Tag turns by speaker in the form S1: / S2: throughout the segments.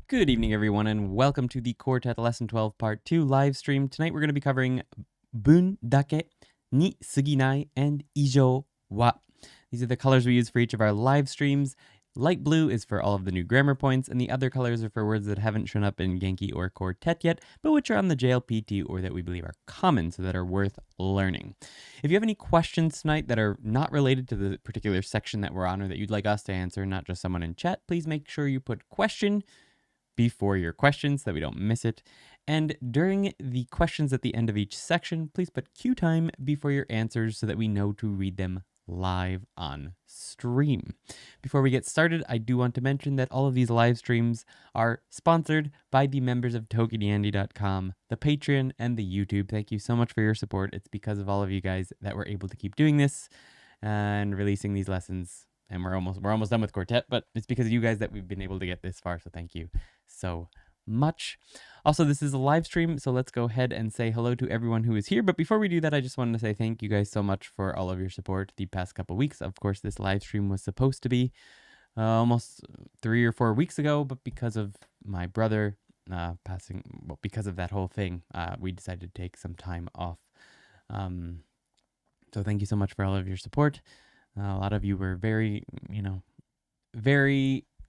S1: Good evening, everyone, and welcome to the Quartet Lesson 12 Part 2 live stream. Tonight we're going to be covering bun dake, ni sugi nai, and ijo wa. These are the colors we use for each of our live streams. Light blue is for all of the new grammar points, and the other colors are for words that haven't shown up in Genki or Quartet yet, but which are on the JLPT or that we believe are common, so that are worth learning. If you have any questions tonight that are not related to the particular section that we're on or that you'd like us to answer, not just someone in chat, please make sure you put question before your questions so that we don't miss it. And during the questions at the end of each section, please put Q time before your answers so that we know to read them live on stream. Before we get started, I do want to mention that all of these live streams are sponsored by the members of ToKini.com, the Patreon, and the YouTube. Thank you so much for your support. It's because of all of you guys that we're able to keep doing this and releasing these lessons. And we're almost done with Quartet, but it's because of you guys that we've been able to get this far, so thank you so much. Also, this is a live stream, so let's go ahead and say hello to everyone who is here. But before we do that, I just wanted to say thank you guys so much for all of your support the past couple weeks. Of course, this live stream was supposed to be almost 3 or 4 weeks ago, but because of my brother passing, well, because of that whole thing, we decided to take some time off. So thank you so much for all of your support. A lot of you were very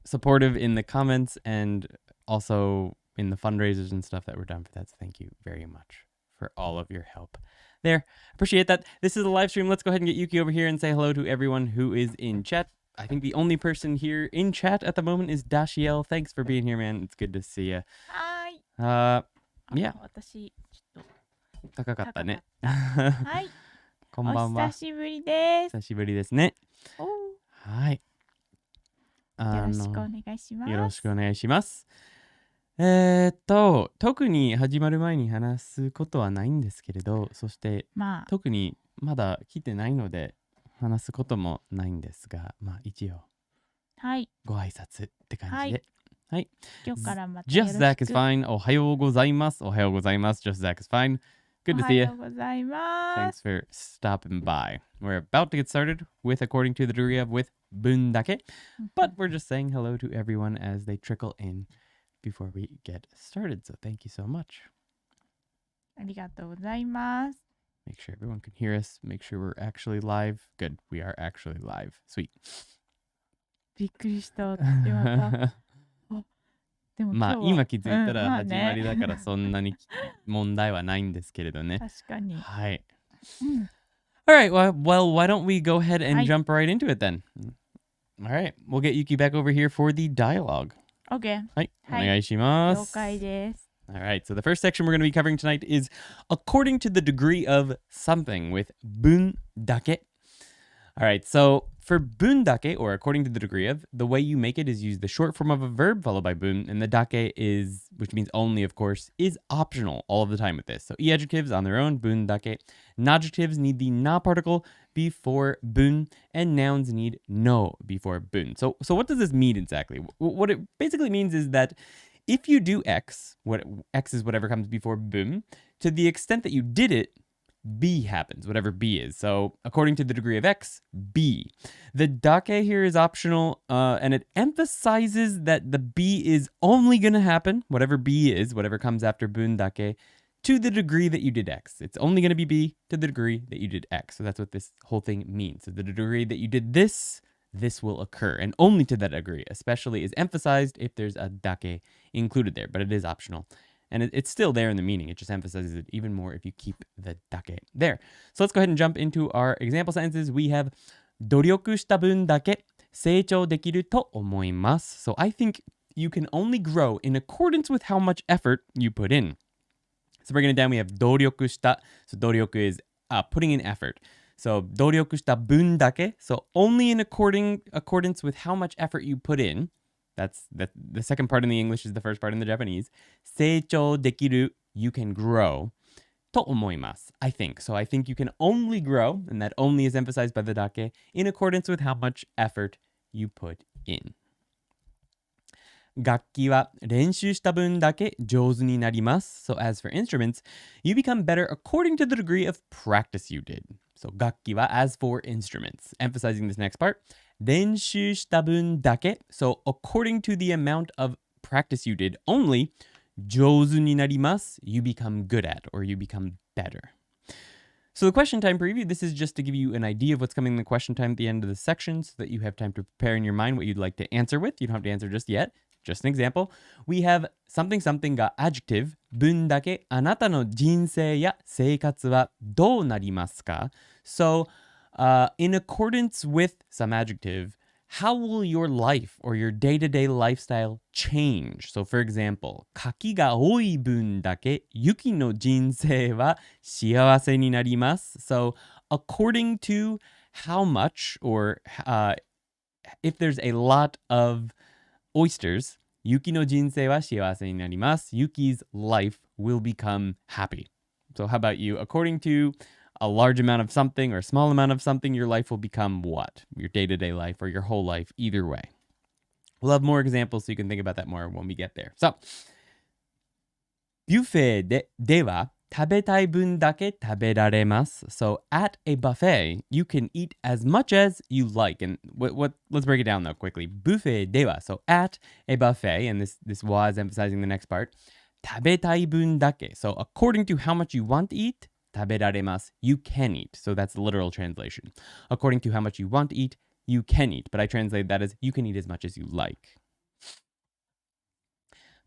S1: supportive in the comments and also in the fundraisers and stuff that were done for that. So thank you very much for all of your help there. Appreciate that. This is a live stream. Let's go ahead and get Yuki over here and say hello to everyone who is in chat. I think the only person here in chat at the moment is Dashiel. Thanks for being here, man. It's good to see you.
S2: Hi.
S1: Yeah.
S2: 私ちょっと
S1: 高かったね。
S2: はい。
S1: こんばんは。
S2: お久しぶりです。
S1: 久しぶりですね。
S2: お
S1: はい。
S2: よろしくお願いします。
S1: よろしくお願いします。特に始まる前に話すことはないんですけれど、そして、特にまだ来てないので話すこともないんですが、一応、
S2: はい。
S1: ご挨拶って感じで。はい。
S2: 今日からまたよろし
S1: Just
S2: く。
S1: Zach is fine. おはようございます。おはようございます。Just Zach is fine. Good to see you.
S2: おはようございます。
S1: Thanks for stopping by. We're about to get started with according to the degree of with bun dake, but we're just saying hello to everyone as they trickle in before we get started. So thank you so much.
S2: ありがとうございます。
S1: Make sure everyone can hear us. Make sure we're actually live. Good. We are actually live. Sweet.
S2: びっくりしたってまた。でも今日は
S1: 今気づいたら始まりだからそんなに問題はないんですけれどね。
S2: 確かに。
S1: はい。All right. Well, why don't we go ahead and jump right into it then? All right. We'll get Yuki back over here for the dialogue.
S2: Okay.
S1: はい。お願いします。
S2: 了解です。
S1: All right. So the first section we're going to be covering tonight is according to the degree of something with bun dake. All right. So for bun dake, or according to the degree of, the way you make it is use the short form of a verb followed by bun, and the dake is, which means only, of course, is optional all of the time with this. So e-adjectives on their own, bun dake. Nodjectives need the na particle before bun, and nouns need no before bun. So what does this mean exactly? What it basically means is that if you do X, X is whatever comes before bun, to the extent that you did it, B happens, whatever B is. So according to the degree of X, B. The dake here is optional, and it emphasizes that the B is only going to happen, whatever B is, whatever comes after bun dake, to the degree that you did X. It's only going to be B to the degree that you did X. So that's what this whole thing means. So the degree that you did this will occur, and only to that degree, especially is emphasized if there's a dake included there, but it is optional. And it's still there in the meaning. It just emphasizes it even more if you keep the dake there. So let's go ahead and jump into our example sentences. We have 努力した分だけ成長できると思います. So I think you can only grow in accordance with how much effort you put in. So breaking it down, we have 努力した. So 努力 is putting in effort. So 努力した分だけ. So only in accordance with how much effort you put in. That's the second part in the English is the first part in the Japanese. 成長できる, you can grow. と思います, I think. So I think you can only grow, and that only is emphasized by the dake, in accordance with how much effort you put in. 楽器は練習した分だけ上手になります. So as for instruments, you become better according to the degree of practice you did. So 楽器は as for instruments. Emphasizing this next part. 練習した分だけ. So according to the amount of practice you did, only 上手になります you become good at or you become better. So the question time preview, this is just to give you an idea of what's coming in the question time at the end of the section so that you have time to prepare in your mind what you'd like to answer with. You don't have to answer just yet. Just an example. We have something something が adjective 分だけあなたの人生や生活はどうなりますか? So, in accordance with some adjective, how will your life or your day-to-day lifestyle change? So, for example, 柿が多い分だけ雪の人生は幸せになります. So, according to how much or if there's a lot of oysters, 雪の人生は幸せになります. Yuki's life will become happy. So, how about you? According to a large amount of something or a small amount of something, your life will become what? Your day-to-day life or your whole life, either way. We'll have more examples so you can think about that more when we get there. So, ビュッフェでは食べたい分だけ食べられます. So, at a buffet, you can eat as much as you like. And let's break it down though quickly. ビュッフェでは, so at a buffet, and this was emphasizing the next part, 食べたい分だけ. So, according to how much you want to eat, 食べられます you can eat. So that's the literal translation. According to how much you want to eat, you can eat. But I translate that as you can eat as much as you like.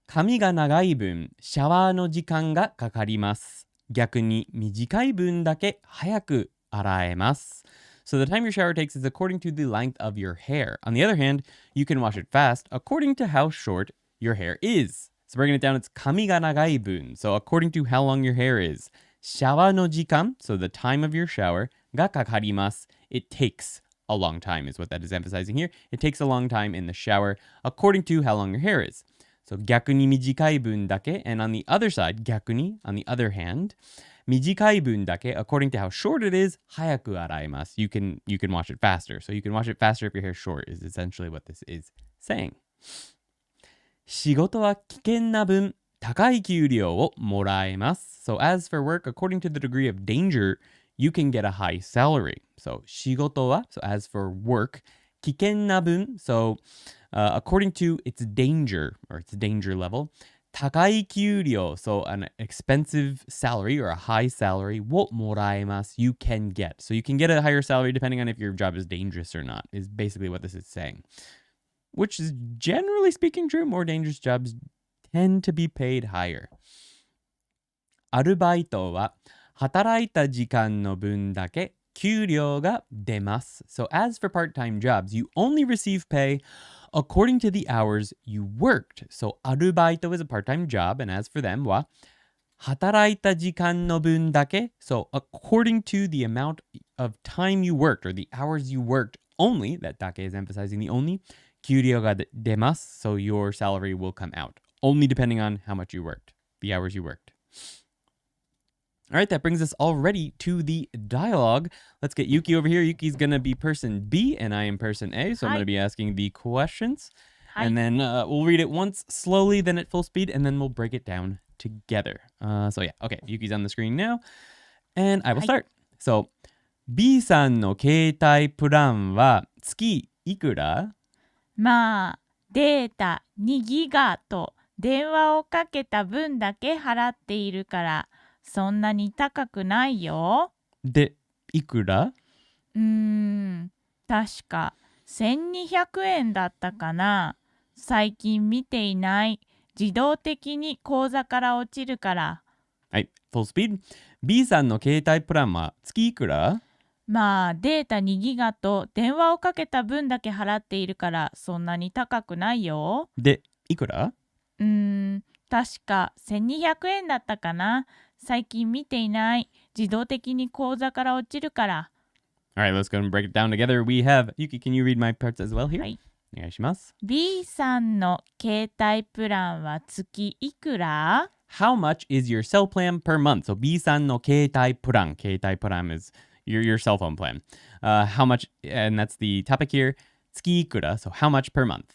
S1: 髪が長い分、シャワーの時間がかかります。逆に短い分だけ早く洗えます。So the time your shower takes is according to the length of your hair. On the other hand, you can wash it fast according to how short your hair is. So breaking it down, it's 髪が長い分. So according to how long your hair is. シャワーの時間, so the time of your shower, がかかります. It takes a long time is what that is emphasizing here. It takes a long time in the shower according to how long your hair is. So 逆に短い分だけ, and on the other side, 逆に, on the other hand, 短い分だけ, according to how short it is, 早く洗えます. You can wash it faster. So you can wash it faster if your hair's short is essentially what this is saying. 仕事は危険な分、高い給料をもらえます. So as for work, according to the degree of danger, you can get a high salary. So 仕事は, so as for work, 危険な分, so according to its danger or its danger level, 高い給料, so an expensive salary or a high salary をもらえます. You can get. So you can get a higher salary depending on if your job is dangerous or not, is basically what this is saying. Which is generally speaking true. More dangerous jobs tend to be paid higher. アルバイトは働いた時間の分だけ給料が出ます. So as for part-time jobs, you only receive pay according to the hours you worked. So アルバイト is a part-time job, and as for them は働いた時間の分だけ. So according to the amount of time you worked or the hours you worked only, that だけ is emphasizing the only, 給料が出ます. So your salary will come out. Only depending on how much you worked, the hours you worked. All right, that brings us already to the dialogue. Let's get Yuki over here. Yuki's going to be person B, and I am person A. So I'm going to be asking the questions. And then we'll read it once slowly, then at full speed, and then we'll break it down together. Okay, Yuki's on the screen now. And I will start. So, B さんの携帯プランは月いくら?
S2: まあ、データ2ギガと電話をかけた分だけ払っているから、そんなに高くないよ。
S1: で、いくら?
S2: 確か1200円だったかな。最近見ていない。自動的に口座から落ちるから。
S1: はい、full speed. B さんの携帯プランは月いくら?
S2: まあ、データ2ギガと電話をかけた分だけ払っているから、そんなに高くないよ。
S1: で、いくら?
S2: 確か1200円だったかな。最近見ていない。自動的に口座から落ちるから。
S1: Alright, let's go and break it down together. We have, Yuki, can you read my parts as well here?
S2: はい。
S1: お願いします。
S2: B さんの携帯プランは月いくら?
S1: How much is your cell plan per month? So B さんの携帯プラン is your cell phone plan. How much, and that's the topic here, 月いくら? So how much per month?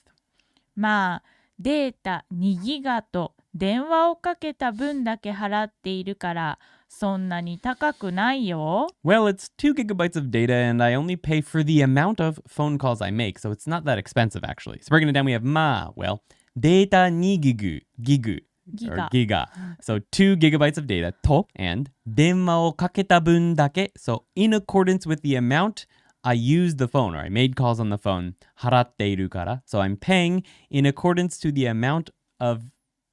S2: まあ、データ2ギガと電話をかけた分だけ払っているから、そんなに高くないよ。
S1: Well, it's 2 gigabytes of data and I only pay for the amount of phone calls I make, so it's not that expensive actually. So breaking it down, we have まあ, well, データ2ギグ or giga. So 2 gigabytes of data と and 電話をかけた分だけ. So in accordance with the amount I used the phone or I made calls on the phone 払っているから. So I'm paying in accordance to the amount of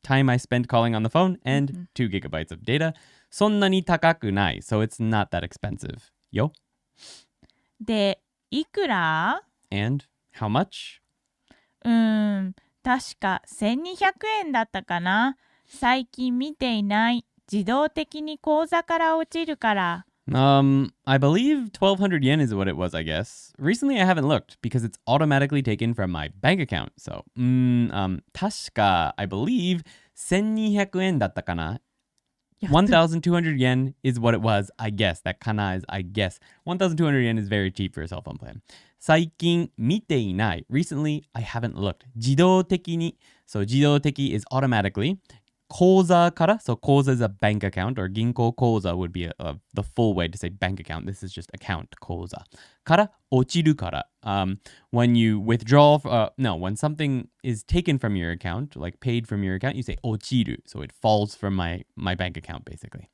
S1: time I spent calling on the phone and 2 gigabytes of data. そんなに高くない. So it's not that expensive. Yo.
S2: で、いくら？
S1: And how much?
S2: 確か1200円だったかな。最近見ていない。自動的に口座から落ちるから。
S1: I believe 1200 yen is what it was, I guess. Recently, I haven't looked because it's automatically taken from my bank account. So, 確か, I believe 1200 円だったかな. 1,200 yen is what it was, I guess. That kana is, I guess. 1,200 yen is very cheap for a cell phone plan. 最近見ていない. Recently, I haven't looked. 自動的に. So, 自動的 is automatically. 口座から. So, 口座 is a bank account, or 銀行口座 would be the full way to say bank account. This is just account, 口座. から、落ちるから. When you withdraw, when something is taken from your account, like paid from your account, you say 落ちる. So, it falls from my bank account, basically.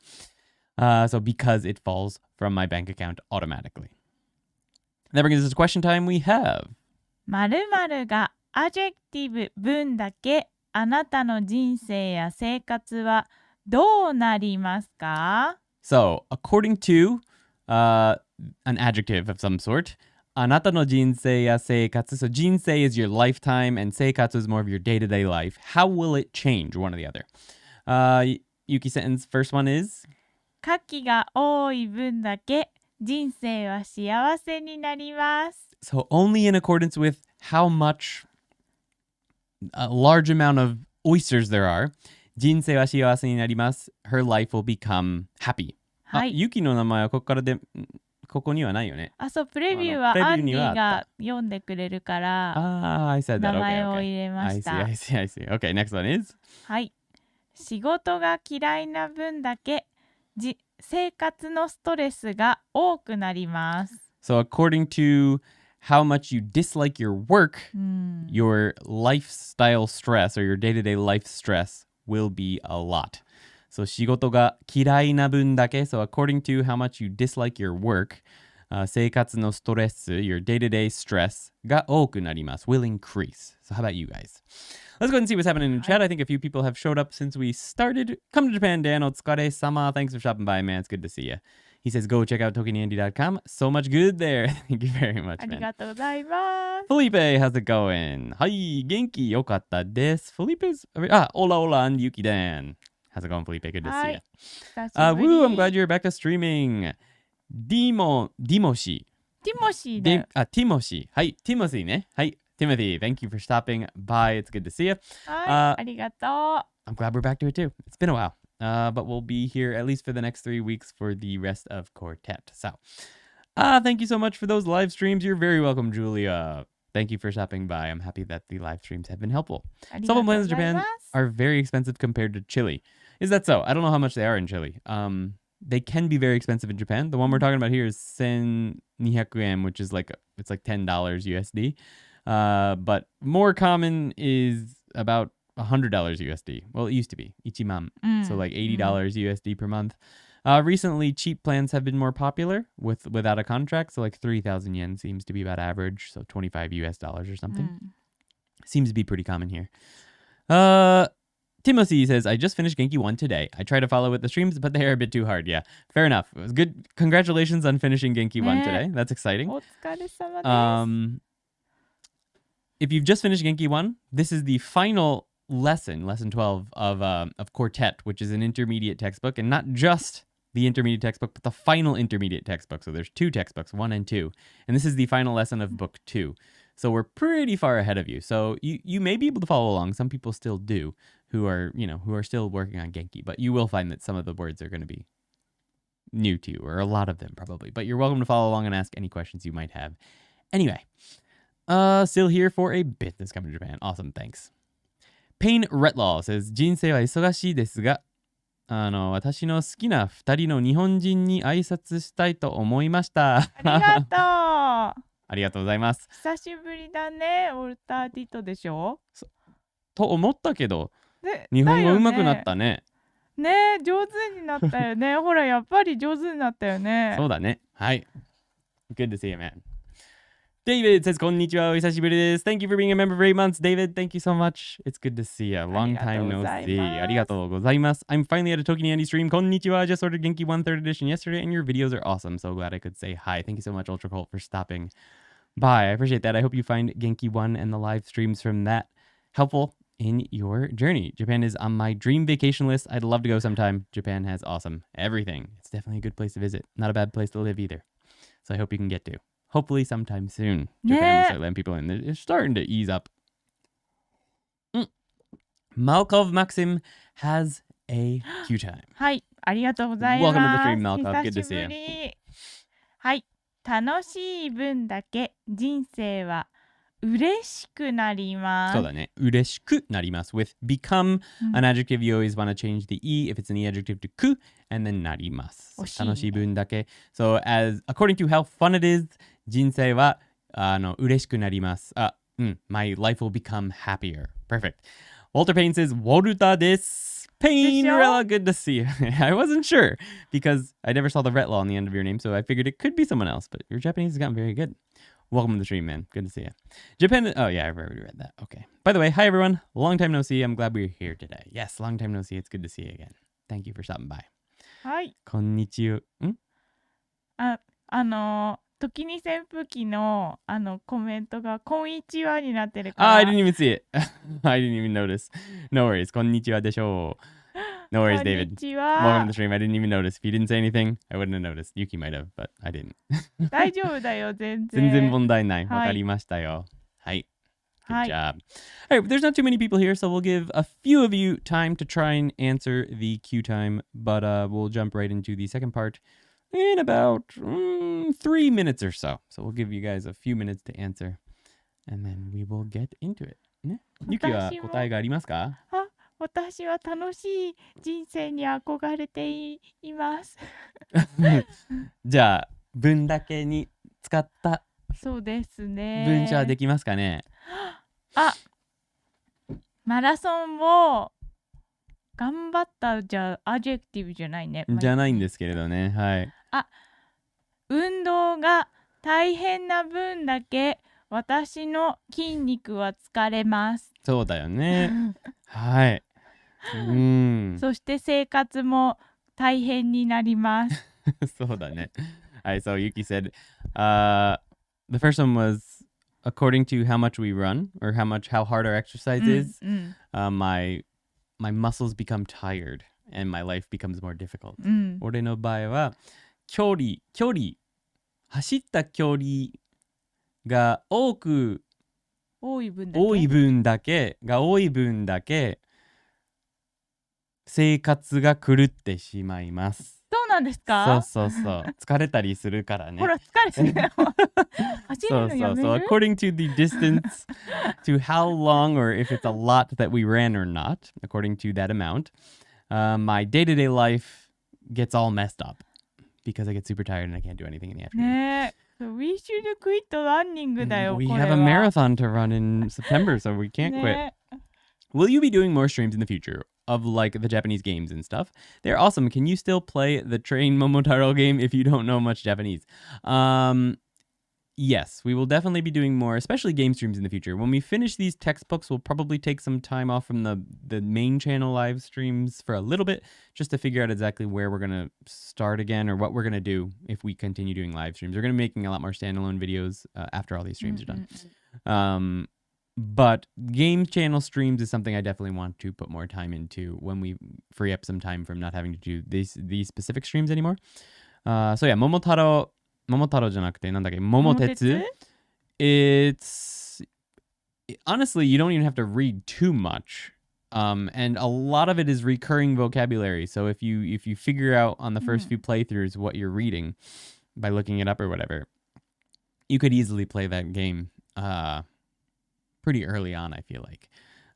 S1: So, because it falls from my bank account automatically. That brings us to question time. We have
S2: 〇〇がアジェクティブ文だけあなたの人生や生活はどうなりますか？
S1: So, according to an adjective of some sort, あなたの人生や生活. So, 人生 is your lifetime and 生活 is more of your day-to-day life. How will it change? One or the other. Yuki sentence, first one is
S2: 書きが多い分だけ人生は幸せになります。
S1: So, only in accordance with how much a large amount of oysters there are. 人生は幸せになります. Her life will become happy.
S2: はい。
S1: ユキの名前はここにはないよね。
S2: そう、プレビューはアンディが読んでくれるから、
S1: I said that.
S2: 名前を入れました。
S1: I see. Okay, next one is?
S2: はい。仕事が嫌いな分だけ生活のストレスが多くなります。
S1: So, according to how much you dislike your work, your lifestyle stress or your day-to-day life stress will be a lot. So, 仕事が嫌いな分だけ. So, according to how much you dislike your work, 生活のストレス, your day-to-day stress が多くなります. Will increase. So, how about you guys? Let's go ahead and see what's happening in chat. I think a few people have showed up since we started. Come to Japan, Dan. Otsukare-sama. Thanks for stopping by, man. It's good to see you. He says, go check out ToKiniAndy.com. So much good there. Thank you very much,
S2: あ
S1: man.
S2: りがとうございます。
S1: Felipe, how's it going? はい、元気よかったです。Felipe's... hola, and Yuki Dan. How's it going, Felipe? Good to see you.
S2: 久しぶり。
S1: Woo, I'm glad you're back to streaming. Dimoshi.
S2: ティモシーだよ。
S1: Timoshi. はい、Timothy ね。はい、Timothy. Thank you for stopping by. It's good to see you.
S2: はい、ありがとう。
S1: I'm glad we're back to it too. It's been a while. But we'll be here at least for the next 3 weeks for the rest of Quartet. So, thank you so much for those live streams. You're very welcome, Julia. Thank you for stopping by. I'm happy that the live streams have been helpful. Cell phone plans in Japan are very expensive compared to Chile. Is that so? I don't know how much they are in Chile. They can be very expensive in Japan. The one we're talking about here is 1,200 yen, which is it's like $10 USD. But more common is about $100 USD. Well, it used to be 1,000. So like $80 USD per month. Recently, cheap plans have been more popular without a contract. So like 3,000 yen seems to be about average. So $25 or something. Seems to be pretty common here. Timothy says, I just finished Genki 1 today. I try to follow with the streams, but they are a bit too hard. Yeah, fair enough. It was good. Congratulations on finishing Genki 1 today. That's exciting.
S2: お疲れ様です。
S1: If you've just finished Genki 1, this is the final lesson 12 of Quartet, which is an intermediate textbook, and not just the intermediate textbook, but the final intermediate textbook. So there's 2 textbooks, 1 and 2, and this is the final lesson of book 2. So we're pretty far ahead of you. So you may be able to follow along. Some people still do, who are still working on Genki, but you will find that some of the words are going to be new to you, or a lot of them probably. But you're welcome to follow along and ask any questions you might have. Anyway, still here for a business coming to Japan. Awesome, thanks. Payne Retlaw says, 人生は忙しいですが、私の好きな2人の日本人に挨拶したいと思いました。
S2: ありがとう。
S1: ありがとうございます。
S2: 久しぶりだね。オルターディトでしょ？
S1: と思ったけど、
S2: で
S1: 日本語上手くなっ
S2: だよ
S1: たね。
S2: ねえ、上手になったよね。ほら、やっぱり上手になったよね。
S1: そうだね。はい。Good to see you, man. David says, こんにちは。お久しぶりです。Thank you for being a member for 8 months. David, thank you so much. It's good to see you. Long time no see. ありがとうございます。I'm finally at a ToKini Andy stream. こんにちは. Just ordered Genki 1 3rd edition yesterday, and your videos are awesome. So glad I could say hi. Thank you so much, Ultra Cult, for stopping by. I appreciate that. I hope you find Genki 1 and the live streams from that helpful in your journey. Japan is on my dream vacation list. I'd love to go sometime. Japan has awesome everything. It's definitely a good place to visit. Not a bad place to live either. So I hope you can get to. Hopefully sometime soon. Japan will start letting people in. They're starting to ease up. Malkov Maxim has a Q time.
S2: はい、ありがとうございます。
S1: Welcome to the stream, Malkov. Good to
S2: 久し
S1: see
S2: ぶ
S1: you.
S2: り。はい、楽しい分だけ人生は嬉しくなります。
S1: そうだね。嬉しくなります with become an adjective. You always want to change the e if it's an adjective to く and then なります。
S2: 惜しいね。
S1: 楽しい分だけ。So as according to how fun it is, 人生は嬉しくなります。My life will become happier. Perfect. Walter Payne says, ウォルタです。Payne-rella, good to see you. I wasn't sure because I never saw the retla on the end of your name, so I figured it could be someone else, but your Japanese has gotten very good. Welcome to the stream, man. Good to see you. Japan. Oh, yeah, I've already read that. Okay. By the way, hi, everyone. Long time no see. I'm glad we're here today. Yes, long time no see. It's good to see you again. Thank you for stopping by.
S2: はい。
S1: こんにちは。
S2: ToKini扇風機のコメントがこんにちはになってるから。
S1: I didn't even see it. I didn't even notice. No worries. こんにちはでしょう. No worries, David.
S2: こんにちは。
S1: Welcome to the stream. I didn't even notice. If you didn't say anything, I wouldn't have noticed. Yuki might have, but I didn't.
S2: 大丈夫だよ、全然。
S1: 全然問題ない。
S2: はい。
S1: わかりましたよ。はい。Good
S2: はい。
S1: job. All right, there's not too many people here, so we'll give a few of you time to try and answer the Q time, but we'll jump right into the second part in about 3 minutes or so. So we'll give you guys a few minutes to answer, and then we will get into it. ね。ゆきは答えがありますか？
S2: 私は楽しい人生に憧れています。
S1: じゃあ、文だけに使った
S2: そうですね。
S1: 文章はできますかね？
S2: マラソンを頑張ったじゃアジェクティブじゃないね。
S1: じゃないんですけれどね。はい。
S2: 運動が大変な分だけ私の筋肉は疲れます。
S1: そうだよね。はい。
S2: そして生活も大変になります。
S1: そうだね。Alright, so Yuki said, the first one was according to how much we run or how hard our exercise is, my muscles become tired and my life becomes more difficult. 俺の場合は距離走った距離が多い分だけ生活が狂ってしまいます。
S2: そうなんですか？
S1: そう疲れたりするからね。
S2: ほら疲れてるよ。走るのやめる？So
S1: according to the distance to how long or if it's a lot that we ran or not, according to that amount, my day-to-day life gets all messed up because I get super tired and I can't do anything in the afternoon.
S2: ねえ、We should quit running だよ。
S1: We
S2: これは
S1: have a marathon to run in September, so we can't quit.
S2: ね。
S1: Will you be doing more streams in the future of like the Japanese games and stuff? They're awesome. Can you still play the Train Momotaro game if you don't know much Japanese? Yes, we will definitely be doing more, especially game streams in the future. When we finish these textbooks, we'll probably take some time off from the main channel live streams for a little bit, just to figure out exactly where we're going to start again or what we're going to do if we continue doing live streams. We're going to be making a lot more standalone videos after all these streams are done. But game channel streams is something I definitely want to put more time into when we free up some time from not having to do these specific streams anymore. So yeah, Momotaro じゃなくてなんだっけ、桃鉄 It's honestly you don't even have to read too much. And a lot of it is recurring vocabulary. So if you figure out on the first few playthroughs what you're reading by looking it up or whatever, you could easily play that game pretty early on, I feel like.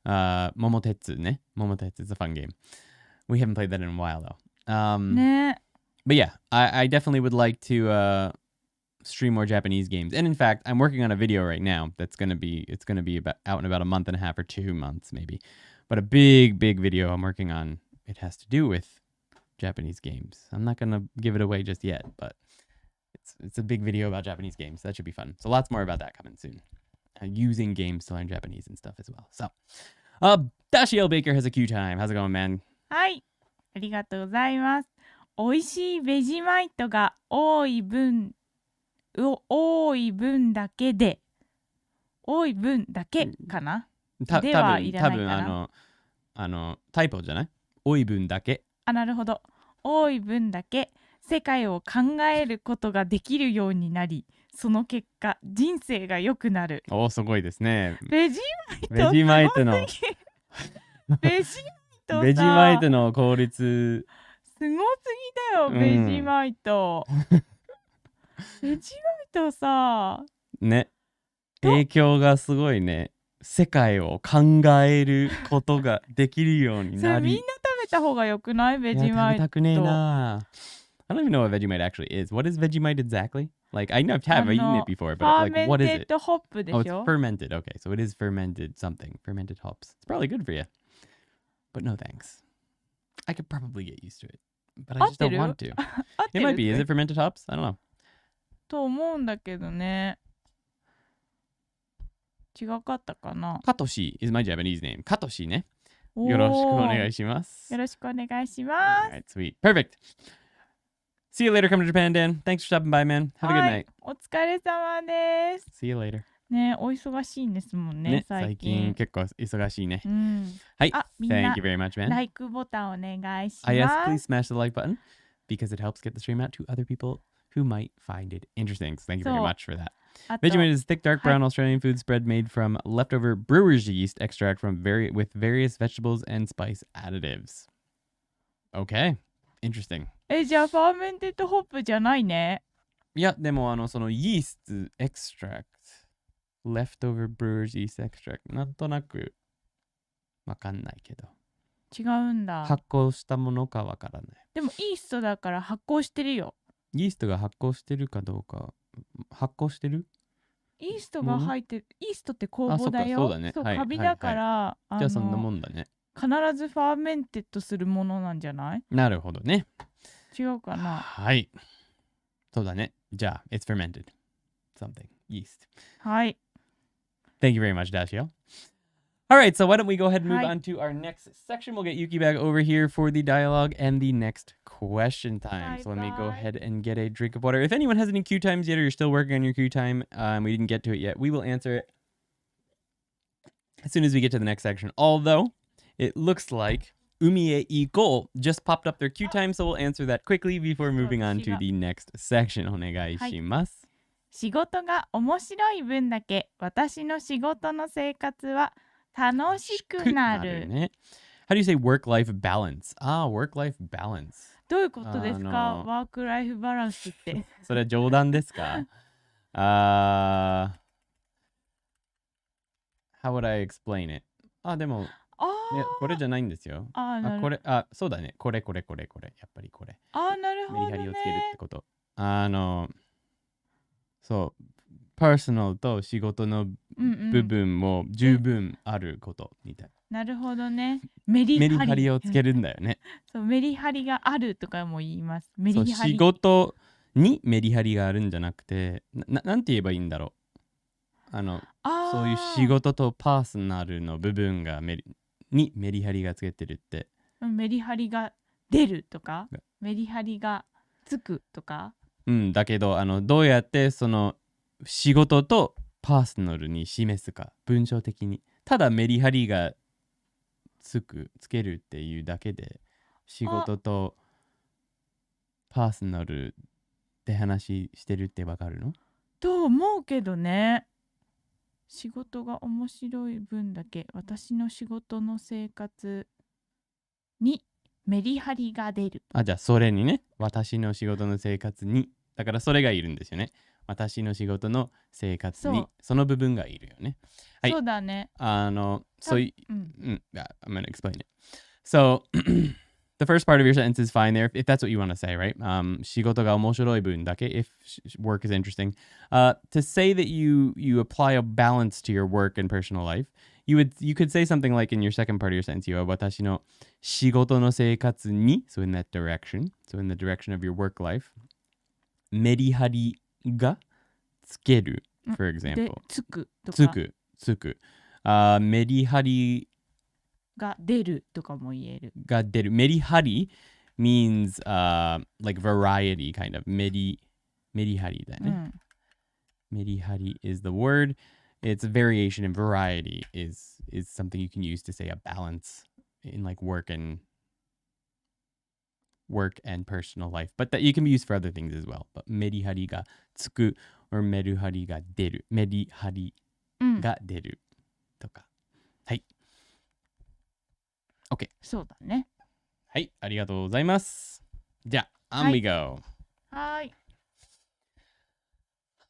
S1: Momotetsu ね。Momotetsu is a fun game. We haven't played that in a while though.
S2: ね。
S1: But yeah, I definitely would like to stream more Japanese games. And in fact, I'm working on a video right now that's going to be out in about a month and a half or 2 months maybe. But a big video I'm working on, it has to do with Japanese games. I'm not going to give it away just yet, but it's a big video about Japanese games. That should be fun. So lots more about that coming soon. Using games to learn Japanese and stuff as well. So, Dashiell Baker has a Q time. How's it going, man?
S2: はい、ありがとうございます。美味しいベジマイトが多い分だけで、多い分だけかな。ではいらないかな。
S1: 多分タイプじゃない？多い分だけ。
S2: なるほど。多い分だけ世界を考えることができるようになり、その結果人生が良くなる。
S1: すごいですね。
S2: ベジマイトの
S1: ベジマイトの効率
S2: すごすぎだよ、ベジマイト。ベジマイトさ、
S1: ね、影響がすごいね。世界を考えることができるようになり。
S2: それみんな食べた方がよくない？ベジマイト。
S1: 食べたくねえな。I don't even know what Vegemite actually is. What is Vegemite exactly? Like, I know I've eaten it before, but like, what is it?
S2: Fermented hop でしょ?
S1: Oh, it's fermented. Okay, so it is fermented something. Fermented hops. It's probably good for you. But no thanks. I could probably get used to it, but I just don't want to. It might be. Is it fermented hops? I don't know.
S2: と思うんだけどね。違かったかな。
S1: カトシ is my Japanese name. カトシね。よろしくお願いします。
S2: よろしくお願いします。
S1: Alright, sweet. Perfect. See you later. Come to Japan, Dan. Thanks for stopping by, man. Have a good night.
S2: お疲れ様です。
S1: See you later.
S2: ね、お忙しいんですもんね、最近。
S1: 結構忙しいね。
S2: はい。みんな、
S1: Thank you very much, man.
S2: ライクボタンお願いします。
S1: Yes, please smash the like button because it helps get the stream out to other people who might find it interesting. So thank you very much for that. Vegemite is thick, dark brown Australian food spread made from leftover brewer's yeast extract with various vegetables and spice additives. Okay, interesting.
S2: じゃあファーメンテッドホップじゃないね。
S1: いや、でもそのイーストエクストラクト、leftover brewer's yeast extract、なんとなくわかんないけど。
S2: 違うんだ。
S1: 発酵したものかわからない。
S2: でもイーストだから発酵してるよ。
S1: イーストが発酵してるかどうか。発酵してる？
S2: イーストが入ってる。イーストって酵母だよ。
S1: そうだね。
S2: そう、カビだから、
S1: じゃあそんなもんだね。
S2: 必ずファーメンテッドするものなんじゃない？
S1: なるほどね。
S2: 違うかな。
S1: はい。そうだね。じゃあ、it's fermented. Something. Yeast.
S2: はい。
S1: Thank you very much, Dashiell. All right, so why don't we go ahead and move on to our next section. We'll get Yuki back over here for the dialogue and the next question time. So let me go ahead and get a drink of water. If anyone has any Q times yet or you're still working on your Q time, we didn't get to it yet, we will answer it as soon as we get to the next section. Although, it looks like Umie Iko just popped up their Q time, so we'll answer that quickly before moving on to the next section. お願いします。
S2: 仕事が面白い分だけ私の仕事の生活は楽しくなる。
S1: How do you say work-life balance? Work-life balance.
S2: どういうことですか？ワークライフバランスって。
S1: それは冗談ですか？How would I explain it? でも、これじゃないんですよ。これ、そうだね。これ。やっぱりこれ。
S2: なるほどね。
S1: メリハリをつけるってこと。そう。パーソナルと仕事の部分も十分あることみたい。
S2: なるほどね。メリ
S1: ハリをつけるんだよね。
S2: そう、メリハリがあるとかも言います。メリハリ。
S1: 仕事にメリハリがあるんじゃなくて、なんて言えばいいんだろう。そういう仕事とパーソナルの部分がにメリハリがつけてるって。
S2: メリハリが出るとか、メリハリがつくとか。
S1: だけどどうやってその仕事とパーソナルに示すか、文章的に。ただメリハリがつけるっていうだけで、仕事とパーソナルって話してるってわかるの？
S2: と思うけどね。仕事が面白い分だけ私の仕事の生活にメリハリが出る。
S1: じゃあそれにね、私の仕事の生活に、だからそれがいるんですよね。私の仕事の生活にその部分がいるよね。はい、
S2: そうだね。
S1: そういう、I'm gonna explain it. So The first part of your sentence is fine there if that's what you want to say, right? 仕事が面白い分だけ if work is interesting. To say that you apply a balance to your work and personal life, you could say something like in your second part of your sentence, 私の仕事の生活に so in that direction, so in the direction of your work life, メリハリがつける for
S2: で
S1: example.
S2: つくとか
S1: つく。メリハリ
S2: が出るとかも言える。
S1: が出る。メリハリ means like variety kind of. メリハリだね。メリハリ is the word. It's a variation and variety is something you can use to say a balance in like work and personal life. But that you can be used for other things as well. But メリハリがつく or メリハリが出る。メリハリが出るとか。はい。OK。
S2: そうだね。
S1: はい、ありがとうございます。じゃあ、on we go.
S2: はい。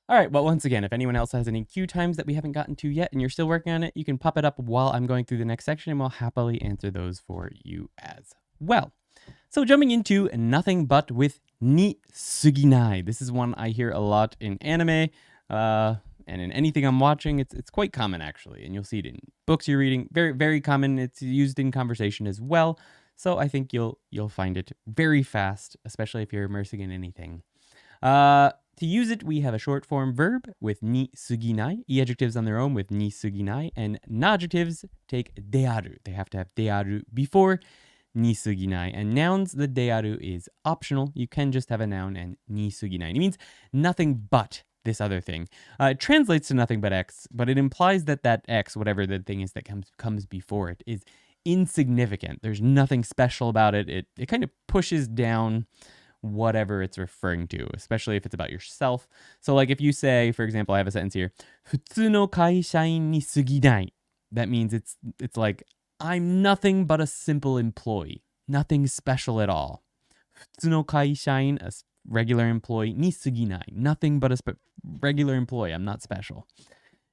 S1: All right, well, once again, if anyone else has any cue times that we haven't gotten to yet and you're still working on it, you can pop it up while I'm going through the next section and we'll happily answer those for you as well. So jumping into Nothing But with にすぎない. This is one I hear a lot in anime and in anything I'm watching. It's quite common, actually, and you'll see it in books you're reading. Very, very common. It's used in conversation as well. So I think you'll find it very fast, especially if you're immersing in anything. To use it, we have a short form verb with にすぎない, e-adjectives on their own with にすぎない, and non-adjectives take である. They have to have である before にすぎない. And nouns, the である is optional. You can just have a noun and にすぎない. It means nothing but this other thing. It translates to nothing but X, but it implies that X, whatever the thing is that comes before it, is insignificant. There's nothing special about it. It kind of pushes down whatever it's referring to, especially if it's about yourself. So like if you say, for example, I have a sentence here, 普通の会社員に過ぎない. That means it's like, I'm nothing but a simple employee. Nothing special at all. 普通の会社員, a regular employee, に過ぎない. Nothing but a regular employee. I'm not special.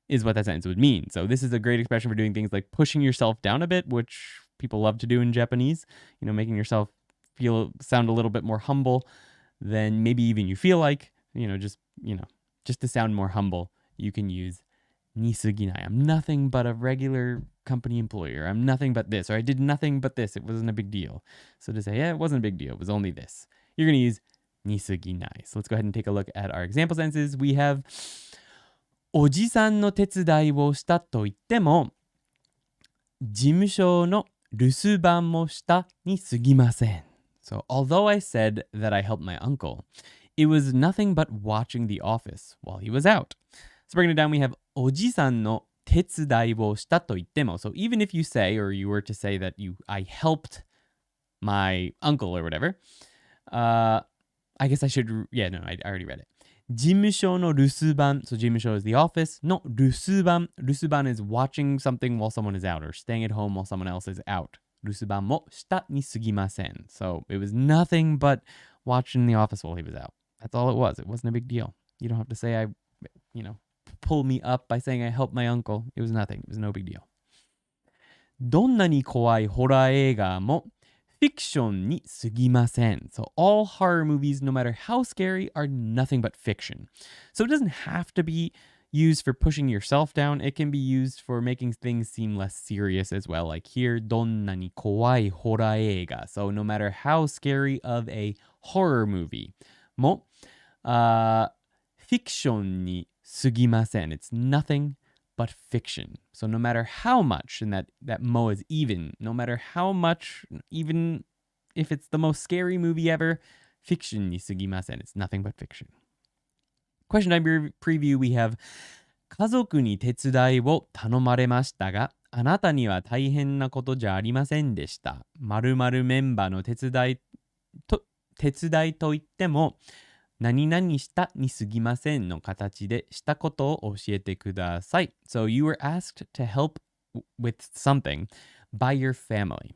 S1: Is what that sentence would mean. So this is a great expression for doing things like pushing yourself down a bit, which people love to do in Japanese. You know, making yourself sound a little bit more humble than maybe even you feel like. Just to sound more humble, you can use に過ぎない. I'm nothing but a regular company employee, or I'm nothing but this, or I did nothing but this. It wasn't a big deal. So to say, yeah, it wasn't a big deal. It was only this. You're going to use に過ぎない. So let's go ahead and take a look at our example sentences. We have おじさんの手伝いをしたと言っても、事務所の留守番もしたに過ぎません. So although I said that I helped my uncle, it was nothing but watching the office while he was out. So bringing it down, we have おじさんの手伝いをしたと言っても. So even if you say, or you were to say that I helped my uncle or whatever, I guess I should, I already read it. 事務所の留守番. So 事務所 is the office. の留守番. 留守番 is watching something while someone is out, or staying at home while someone else is out. 留守番もしたに過ぎません. So it was nothing but watching the office while he was out. That's all it was. It wasn't a big deal. You don't have to say pull me up by saying I helped my uncle. It was nothing. It was no big deal. どんなに怖いホラー映画もfiction に過ぎません. So all horror movies, no matter how scary, are nothing but fiction. So it doesn't have to be used for pushing yourself down. It can be used for making things seem less serious as well. Like here, どんなに怖いホラー映画. So no matter how scary of a horror movie, も、fiction に過ぎません. It's nothing but fiction. So no matter how much, and that mo is even, no matter how much, even if it's the most scary movie ever, fiction に過ぎません. It's nothing but fiction. Question time preview, we have 家族に手伝いを頼まれましたが、あなたには大変なことじゃありませんでした。〇〇メンバーの手伝いと言っても、何々したに過ぎませんの形でしたことを教えてください. So you were asked to help with something by your family.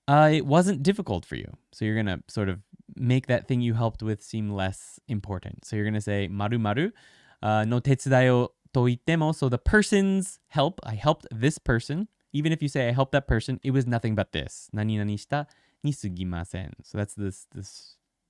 S1: It wasn't difficult for you. So you're going to sort of make that thing you helped with seem less important. So you're going to say 〇〇の手伝いをと言っても. So the person's help, I helped this person. Even if you say I helped that person, it was nothing but this. 何々したにすぎません. So that's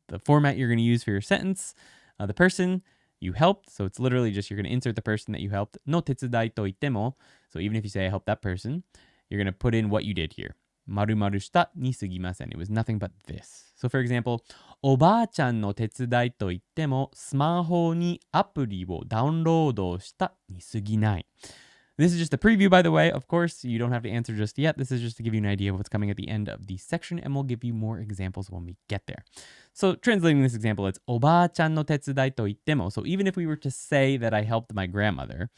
S1: the format you're going to use for your sentence. The person you helped, so it's literally just you're going to insert the person that you helped. の手伝いと言っても, so even if you say I helped that person, you're going to put in what you did here. 〇〇したにすぎません. It was nothing but this. So for example, おばあちゃんの手伝いと言っても、スマホにアプリをダウンロードしたにすぎない. This is just a preview, by the way. Of course, you don't have to answer just yet. This is just to give you an idea of what's coming at the end of the section, and we'll give you more examples when we get there. So translating this example, it's おばあちゃんの手伝いと言っても. So even if we were to say that I helped my grandmother,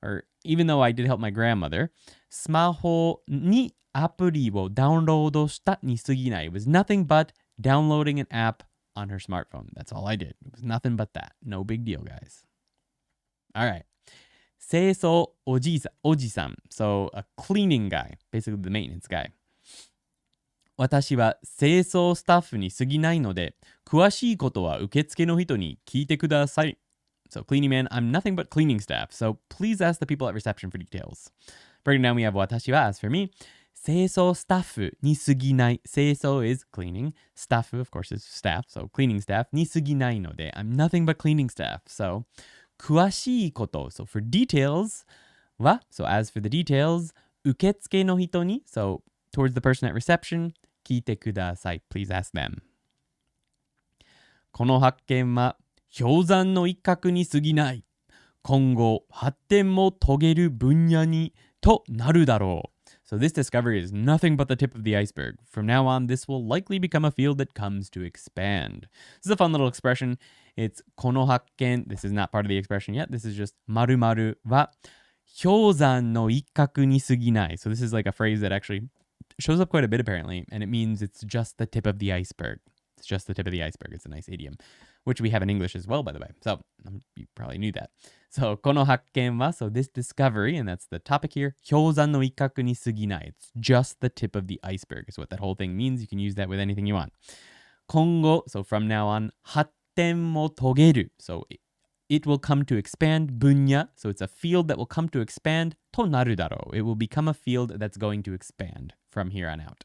S1: or even though I did help my grandmother, スマホにアプリをダウンロードしたにすぎない. It was nothing but downloading an app on her smartphone. That's all I did. It was nothing but that. No big deal, guys. All right. 清掃おじさん. So a cleaning guy, basically the maintenance guy. 私は清掃スタッフに過ぎないので、詳しいことは受付の人に聞いてください. So cleaning man, I'm nothing but cleaning staff. So please ask the people at reception for details. Breaking down, we have 私は as for me. 清掃スタッフに過ぎない. 清掃 is cleaning. Staff, of course, is staff. So cleaning staff に過ぎないので, I'm nothing but cleaning staff. So 詳しいこと. So for details は, so as for the details, 受付の人に, so towards the person at reception, 聞いてください. Please ask them. この発見は氷山の一角に過ぎない. 今後発展も遂げる分野にとなるだろう. So this discovery is nothing but the tip of the iceberg. From now on, this will likely become a field that comes to expand. This is a fun little expression. It's この発見. This is not part of the expression yet. This is just 〇〇は氷山の一角に過ぎない. So this is like a phrase that actually shows up quite a bit apparently, and it means it's just the tip of the iceberg. It's just the tip of the iceberg. It's a nice idiom, which we have in English as well, by the way. So you probably knew that. So この発見は, so this discovery, and that's the topic here, 氷山の一角に過ぎない. It's just the tip of the iceberg is what that whole thing means. You can use that with anything you want. 今後, so from now on, 発展も遂げる. So it will come to expand. 分野, so it's a field that will come to expand. となるだろう. It will become a field that's going to expand from here on out.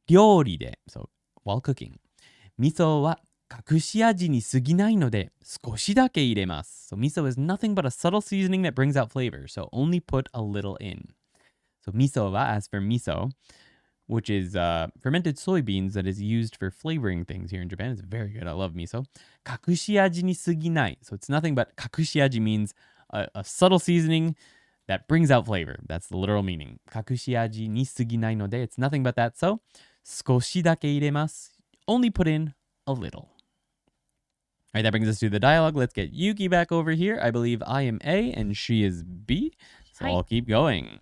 S1: 料理で, so while cooking. 味噌は隠し味に過ぎないので少しだけ入れます. So miso is nothing but a subtle seasoning that brings out flavor. So only put a little in. So miso wa, as for miso, which is fermented soybeans that is used for flavoring things here in Japan. It's very good. I love miso. 隠し味に過ぎない. So it's nothing but 隠し味 means a subtle seasoning that brings out flavor. That's the literal meaning. 隠し味に過ぎないので it's nothing but that. So 少しだけ入れます. Only put in a little. All right, that brings us to the dialogue. Let's get Yuki back over here. I believe I am A and she is B. So I'll keep going.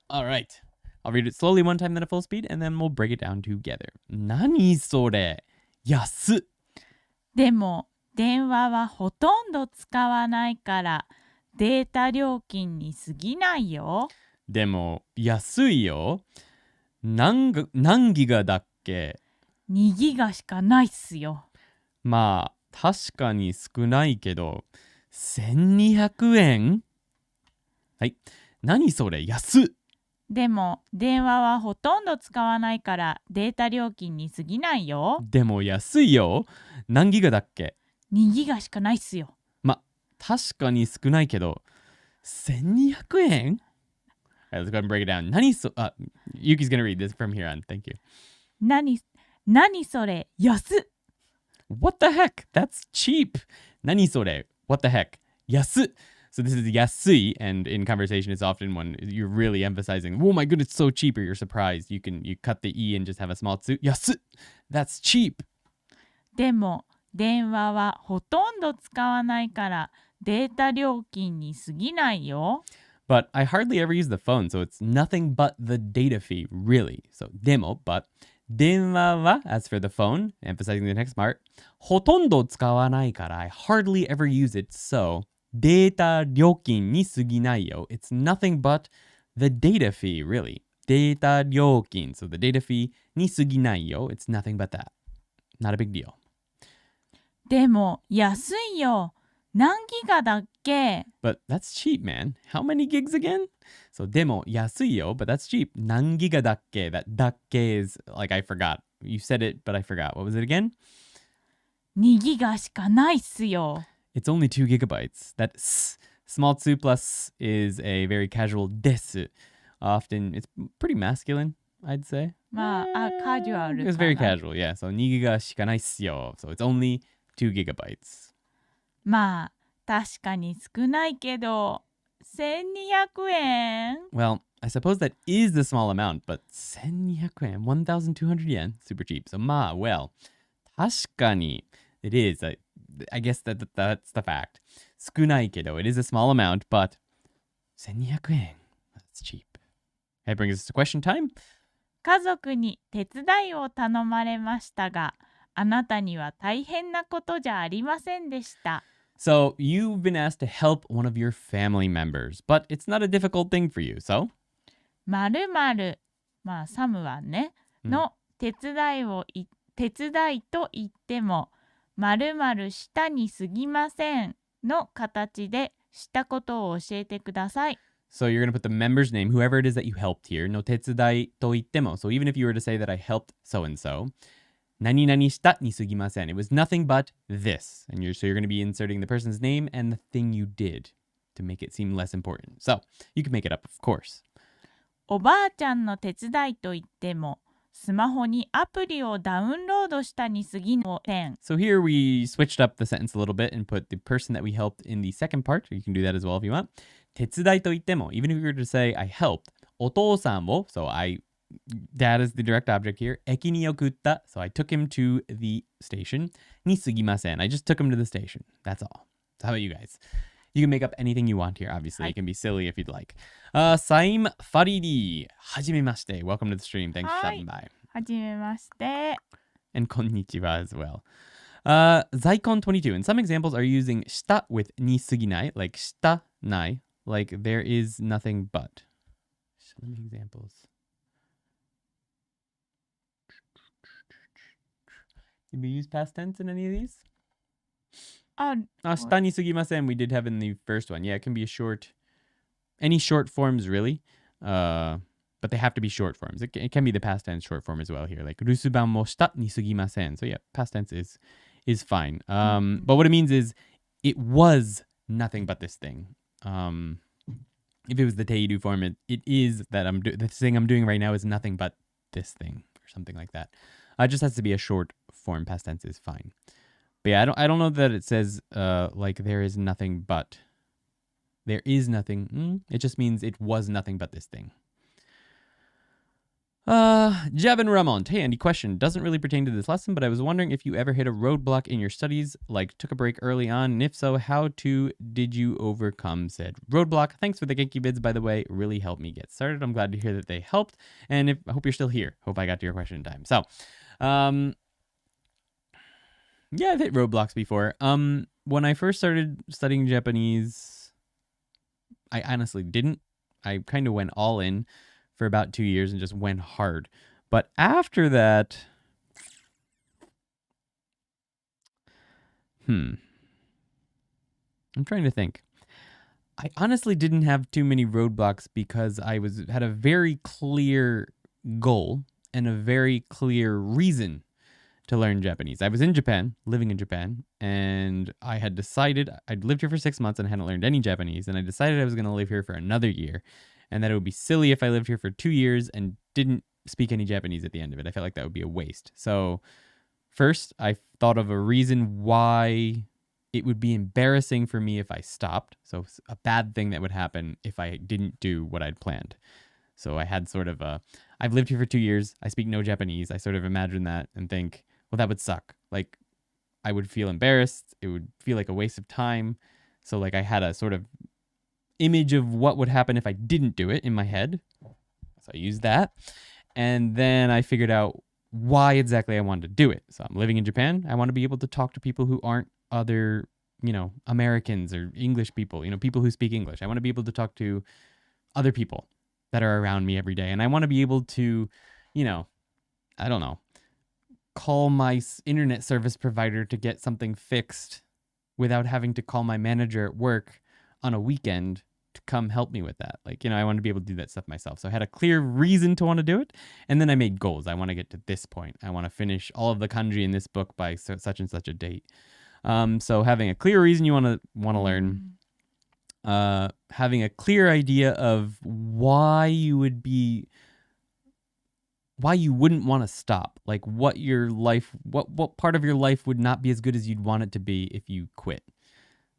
S1: All right. I'll read it slowly one time, then at full speed, and then we'll break it down together. 何それ? 安っ。
S2: でも電話はほとんど使わないからデータ料金に過ぎないよ。
S1: でも安いよ。何ギガだっけ?
S2: 2ギガしかないっすよ。
S1: まあ確かに少ないけど1200円? はい。何それ? 安っ。
S2: でも電話はほとんど使わないからデータ料金に過ぎないよ。
S1: でも安いよ。何ギガだっけ?
S2: 2ギガしかないっすよ。
S1: ま、確かに少ないけど1200円? Alright, let's go ahead and break it down. Yuki's gonna read this from here on. Thank you.
S2: 何それ? 安っ。
S1: What the heck? That's cheap. 何それ? What the heck? 安っ. So this is yasui, and in conversation it's often when you're really emphasizing, oh my goodness, it's so cheap, or you're surprised. You cut the e and just have a small tsu. Yasu! That's cheap.
S2: でも電話はほとんど使わないからデータ料金に過ぎないよ。
S1: But I hardly ever use the phone, so it's nothing but the data fee, really. So demo, but 電話は, as for the phone, emphasizing the next part, ほとんど使わないから I hardly ever use it, so データ料金に過ぎないよ. It's nothing but the data fee, really. データ料金, so the data fee に過ぎないよ. It's nothing but that. Not a big deal.
S2: でも安いよ。何ギガだっけ？
S1: But that's cheap, man. How many gigs again? So, でも安いよ, but that's cheap. 何ギガだっけ? That だっけ is like I forgot. You said it, but I forgot. What was it again?
S2: 2ギガしかないっすよ。
S1: It's only 2 gigabytes. That small 2 plus is a very casual です。Often, it's pretty masculine, I'd say.
S2: まあ、カジュアルかな。
S1: It's very casual, yeah. So 2ギガしかないっすよ. So it's only 2 gigabytes.
S2: まあ、確かに少ないけど、1200円？
S1: Well, I suppose that is the small amount, but 1200 yen, 1,200 yen, super cheap. So well, 確かに it is. I guess that's the fact. 少ないけど it is a small amount, but 1200 yen, that's cheap. That brings us to question time.
S2: 家族に手伝いを頼まれましたが、あなたには大変なことじゃありませんでした。
S1: So you've been asked to help one of your family members, but it's not a difficult thing for you, so?
S2: 〇〇、まあサムはね、の手伝いと言っても、〇〇したに過ぎませんの形でしたことを教えてください。
S1: So you're going to put the member's name, whoever it is that you helped here. No 手伝いと言っても. So even if you were to say that I helped so-and-so, 何々したに過ぎません. It was nothing but this. And so you're going to be inserting the person's name and the thing you did to make it seem less important. So you can make it up, of course.
S2: おばあちゃんの手伝いと言っても、スマホにアプリをダウンロードしたに過ぎません。
S1: So here we switched up the sentence a little bit and put the person that we helped in the second part. You can do that as well if you want. 手伝いと言っても, even if you were to say I helped, お父さんを, so dad is the direct object here. 駅に送った, so I took him to the station. に過ぎません. I just took him to the station. That's all. So how about you guys? You can make up anything you want here, obviously. It can be silly if you'd like. Saim Faridi, はじめまして. Welcome to the stream. Thanks for stopping by.
S2: はじめまして。
S1: And konnichiwa as well. Zaikon 22. And some examples are using した with に過ぎない, like したない, like there is nothing but. Let me examples. Did we use past tense in any of these? したに過ぎません we did have in the first one. Yeah, it can be any short forms really. But they have to be short forms. It can be the past tense short form as well here. Like 留守番もしたに過ぎません. So yeah, past tense is fine. But what it means is it was nothing but this thing. If it was the teiru form, it is that the thing I'm doing right now is nothing but this thing or something like that. It just has to be a short form. Past tense is fine. But yeah, I don't know that it says like there is nothing but. There is nothing. It just means it was nothing but this thing. Jevin Ramon. Hey, Andy, question. Doesn't really pertain to this lesson, but I was wondering if you ever hit a roadblock in your studies, like took a break early on, and if so, how did you overcome said roadblock? Thanks for the Genki bids, by the way. Really helped me get started. I'm glad to hear that they helped, and I hope you're still here. Hope I got to your question in time. So, yeah, I've hit roadblocks before. When I first started studying Japanese, I honestly didn't. I kind of went all in for about 2 years and just went hard. But after that, I'm trying to think. I honestly didn't have too many roadblocks because I had a very clear goal and a very clear reason to learn Japanese. I was in Japan, living in Japan, and I had decided I'd lived here for 6 months and hadn't learned any Japanese, and I decided I was going to live here for another year, and that it would be silly if I lived here for 2 years and didn't speak any Japanese at the end of it. I felt like that would be a waste. So first, I thought of a reason why it would be embarrassing for me if I stopped. So a bad thing that would happen if I didn't do what I'd planned. So I had sort of I've lived here for 2 years. I speak no Japanese. I sort of imagine that and think, well, that would suck. Like, I would feel embarrassed. It would feel like a waste of time. So like I had a sort of image of what would happen if I didn't do it in my head. So I used that. And then I figured out why exactly I wanted to do it. So I'm living in Japan. I want to be able to talk to people who aren't other, Americans or English people, people who speak English. I want to be able to talk to other people that are around me every day. And I want to be able to, I don't know, call my internet service provider to get something fixed without having to call my manager at work on a weekend to come help me with that. Like, I want to be able to do that stuff myself. So I had a clear reason to want to do it. And then I made goals. I want to get to this point. I want to finish all of the kanji in this book by such and such a date. So having a clear reason you want to learn, having a clear idea of why you wouldn't want to stop. Like what part of your life would not be as good as you'd want it to be if you quit.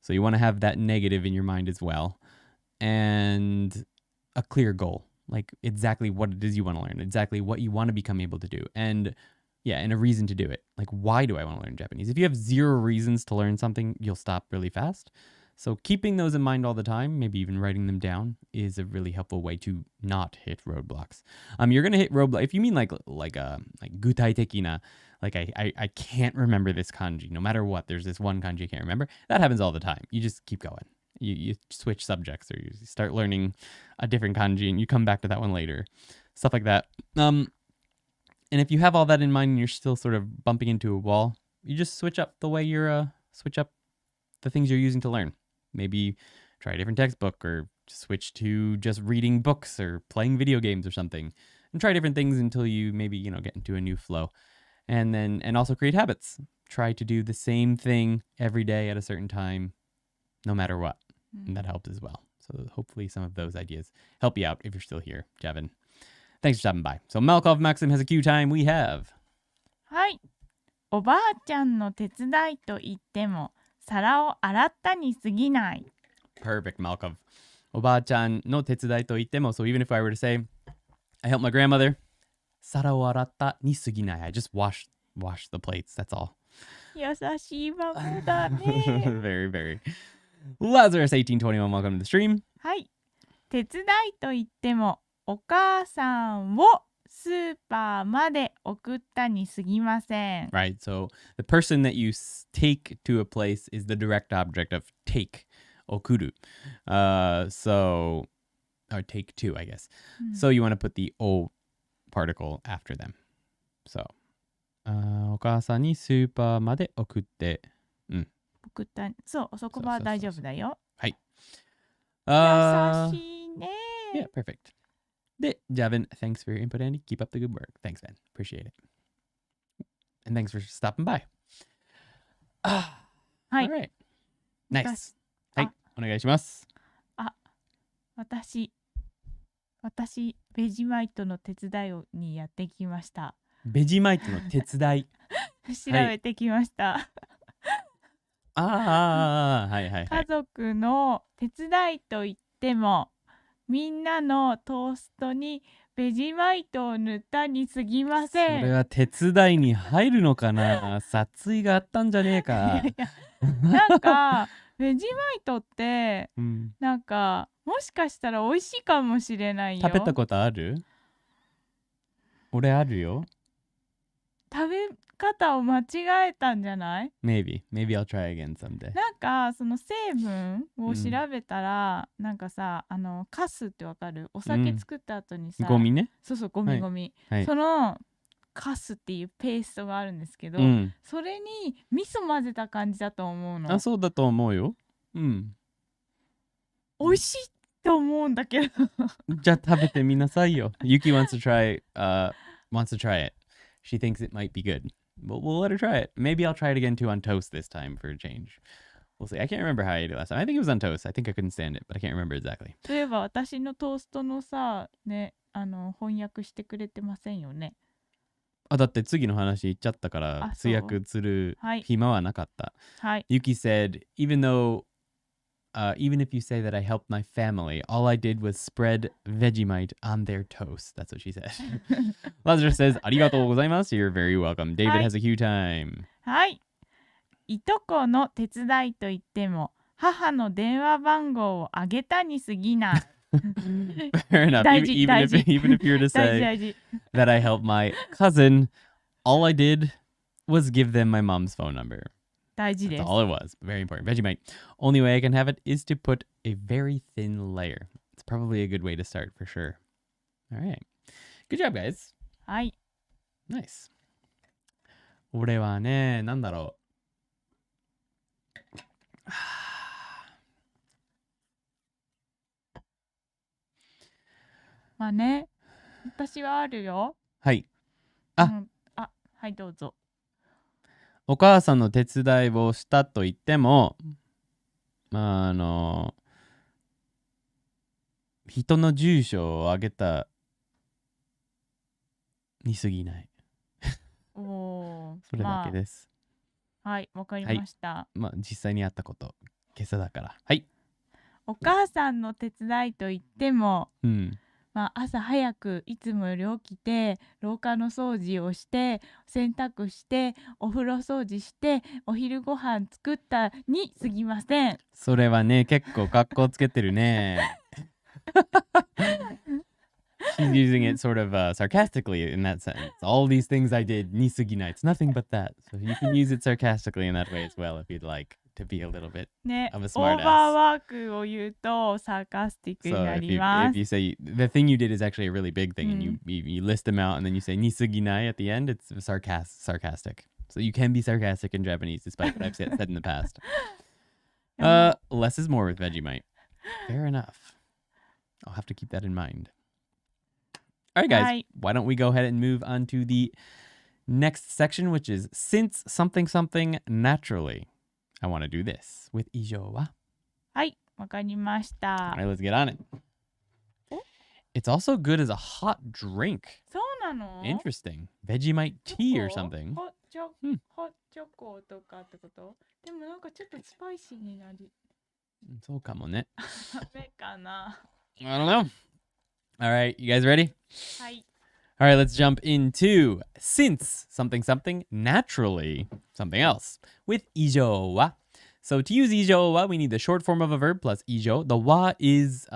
S1: So you want to have that negative in your mind as well. And a clear goal, like exactly what it is you want to learn, exactly what you want to become able to do. And and a reason to do it. Like, why do I want to learn Japanese? If you have 0 reasons to learn something, you'll stop really fast. So keeping those in mind all the time, maybe even writing them down, is a really helpful way to not hit roadblocks. You're gonna hit roadblocks if you mean like gutai tekina, like I can't remember this kanji. No matter what, there's this one kanji I can't remember. That happens all the time. You just keep going. You switch subjects, or you start learning a different kanji and you come back to that one later. Stuff like that. And if you have all that in mind and you're still sort of bumping into a wall, you just switch up the way switch up the things you're using to learn. Maybe try a different textbook, or switch to just reading books or playing video games or something, and try different things until you maybe, get into a new flow. And also create habits. Try to do the same thing every day at a certain time, no matter what. And that helps as well. So hopefully some of those ideas help you out if you're still here, Javin. Thanks for stopping by. So Malkov Maxim has a cue time. We have.
S2: はい。おばあちゃんの手伝いと言っても皿を洗ったに過ぎない。
S1: Perfect, Malkov. おばあちゃんの手伝いと言っても, so even if I were to say, I helped my grandmother, 皿を洗ったに過ぎない. I just wash the plates, that's all.
S2: 優しい孫だね。
S1: Very, very. Lazarus1821, welcome to the stream.
S2: はい。手伝いと言ってもお母さんをスーパーまで送ったに過ぎません。
S1: Right, so the person that you take to a place is the direct object of take, okuru. Or take to, I guess. So you want to put the o particle after them. So, お母さんにスーパーまで送って、
S2: 送った。そう、そこは大丈夫だよ。
S1: はい。
S2: 優しいね。
S1: Yeah, perfect. Javin, thanks for your input, Andy. Keep up the good work. Thanks, man. Appreciate it. And thanks for stopping by.
S2: はい。
S1: All right. Nice. はい、お願いします。
S2: 私、ベジマイトの手伝いにやってきました。
S1: ベジマイトの手伝い。
S2: 調べてきました。
S1: はいはいはい。
S2: 家族の手伝いと言っても、みんなのトーストにベジマイトを塗ったに過ぎません。
S1: それは手伝いに入るのかな。殺意があったんじゃねえか。
S2: なんかベジマイトって、なんかもしかしたら美味しいかもしれないよ。
S1: 食べたことある？俺あるよ。
S2: 食べ方を間違えたんじゃない？
S1: Maybe I'll try again someday.
S2: なんかその成分を調べたら、なんかさ、カスってわかる？お酒作った後にさ、
S1: ゴミね。
S2: そうゴミ、
S1: はい、
S2: そのカスっていうペーストがあるんですけど、それに味噌混ぜた感じだと思うの。
S1: あ、そうだと思うよ。美
S2: 味しいと思うんだけど。
S1: じゃあ食べてみなさいよ。Yuki wants to try it. She thinks it might be good. But we'll let her try it. Maybe I'll try it again too on toast this time for a change. We'll see. I can't remember how I ate it last time. I think it was on toast. I think I couldn't stand it, but I can't remember exactly.
S2: 例えば私のトーストのさ、ね、翻訳してくれてませんよね。
S1: だって次の話言っちゃったから通訳する暇はなかった。
S2: はい。
S1: Yuki said, even if you say that I helped my family, all I did was spread Vegemite on their toast. That's what she said. Lazarus says, ありがとうございます。You're very welcome. David has a cue time.
S2: はい。いとこの手伝いと言っても、母の電話番号をあげたに過ぎない。
S1: Fair enough. Even if you were to say that I helped my cousin, all I did was give them my mom's phone number.
S2: 大事です。
S1: That's all it was. Very important. Vegemite. Only way I can have it is to put a very thin layer. It's probably a good way to start for sure. All right. Good job, guys.
S2: はい。
S1: Nice. 俺はね、なんだろ
S2: まあね、私はあるよ。
S1: はい。
S2: はい、どうぞ。
S1: お母さんの手伝いをしたと言っても、人の住所をあげたに過ぎない。それだけです。
S2: はい、わかりました。
S1: 実際にあったこと。今朝だから。はい。
S2: お母さんの手伝いと言っても、
S1: うん。
S2: 朝早くいつもより起きて廊下の掃除をして洗濯してお風呂掃除してお昼ご飯作ったに過ぎません。
S1: それはね、結構格好つけてるね。She's using it sort of sarcastically in that sentence. All these things I did, に過ぎない. It's nothing but that. So you can use it sarcastically in that way as well if you'd like to be a little bit
S2: ね、
S1: of a
S2: オ
S1: smart
S2: ーバー
S1: ass.
S2: ワークを言うとサーカスティックに
S1: So
S2: な
S1: if
S2: り
S1: you
S2: ま
S1: if
S2: す。
S1: you say the thing you did is actually a really big thing and you list them out and then you say に過ぎない at the end, it's sarcastic. So you can be sarcastic in Japanese despite what I've said in the past. Less is more with Vegemite. Fair enough. I'll have to keep that in mind. All right, guys.
S2: Right.
S1: Why don't we go ahead and move on to the next section, which is since something something naturally. I want to do this with 以上は.
S2: はい、わかりました。
S1: All right, let's get on it. It's also good as a hot drink.
S2: そうなの？
S1: Interesting. Vegemite tea or something.
S2: ホッチョコとかってこと？でもなんかちょっとスパイシーになり。
S1: そうかもね。
S2: ダメかな。
S1: I don't know. All right, you guys ready?
S2: はい。
S1: All right, let's jump into since something something naturally something else with 以上は. So to use 以上は, we need the short form of a verb plus 以上. The は is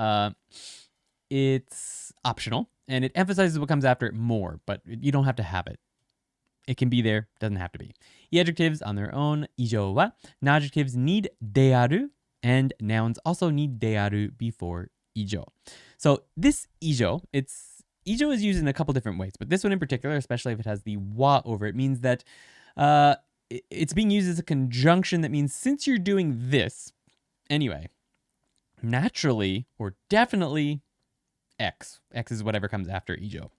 S1: it's optional and it emphasizes what comes after it more, but you don't have to have it. It can be there, doesn't have to be. The adjectives on their own 以上は. Non-adjectives need である and nouns also need である before 以上. So this 以上, ijo is used in a couple different ways, but this one in particular, especially if it has the wa over it, means that it's being used as a conjunction that means since you're doing this, anyway, naturally or definitely X. X is whatever comes after ijo.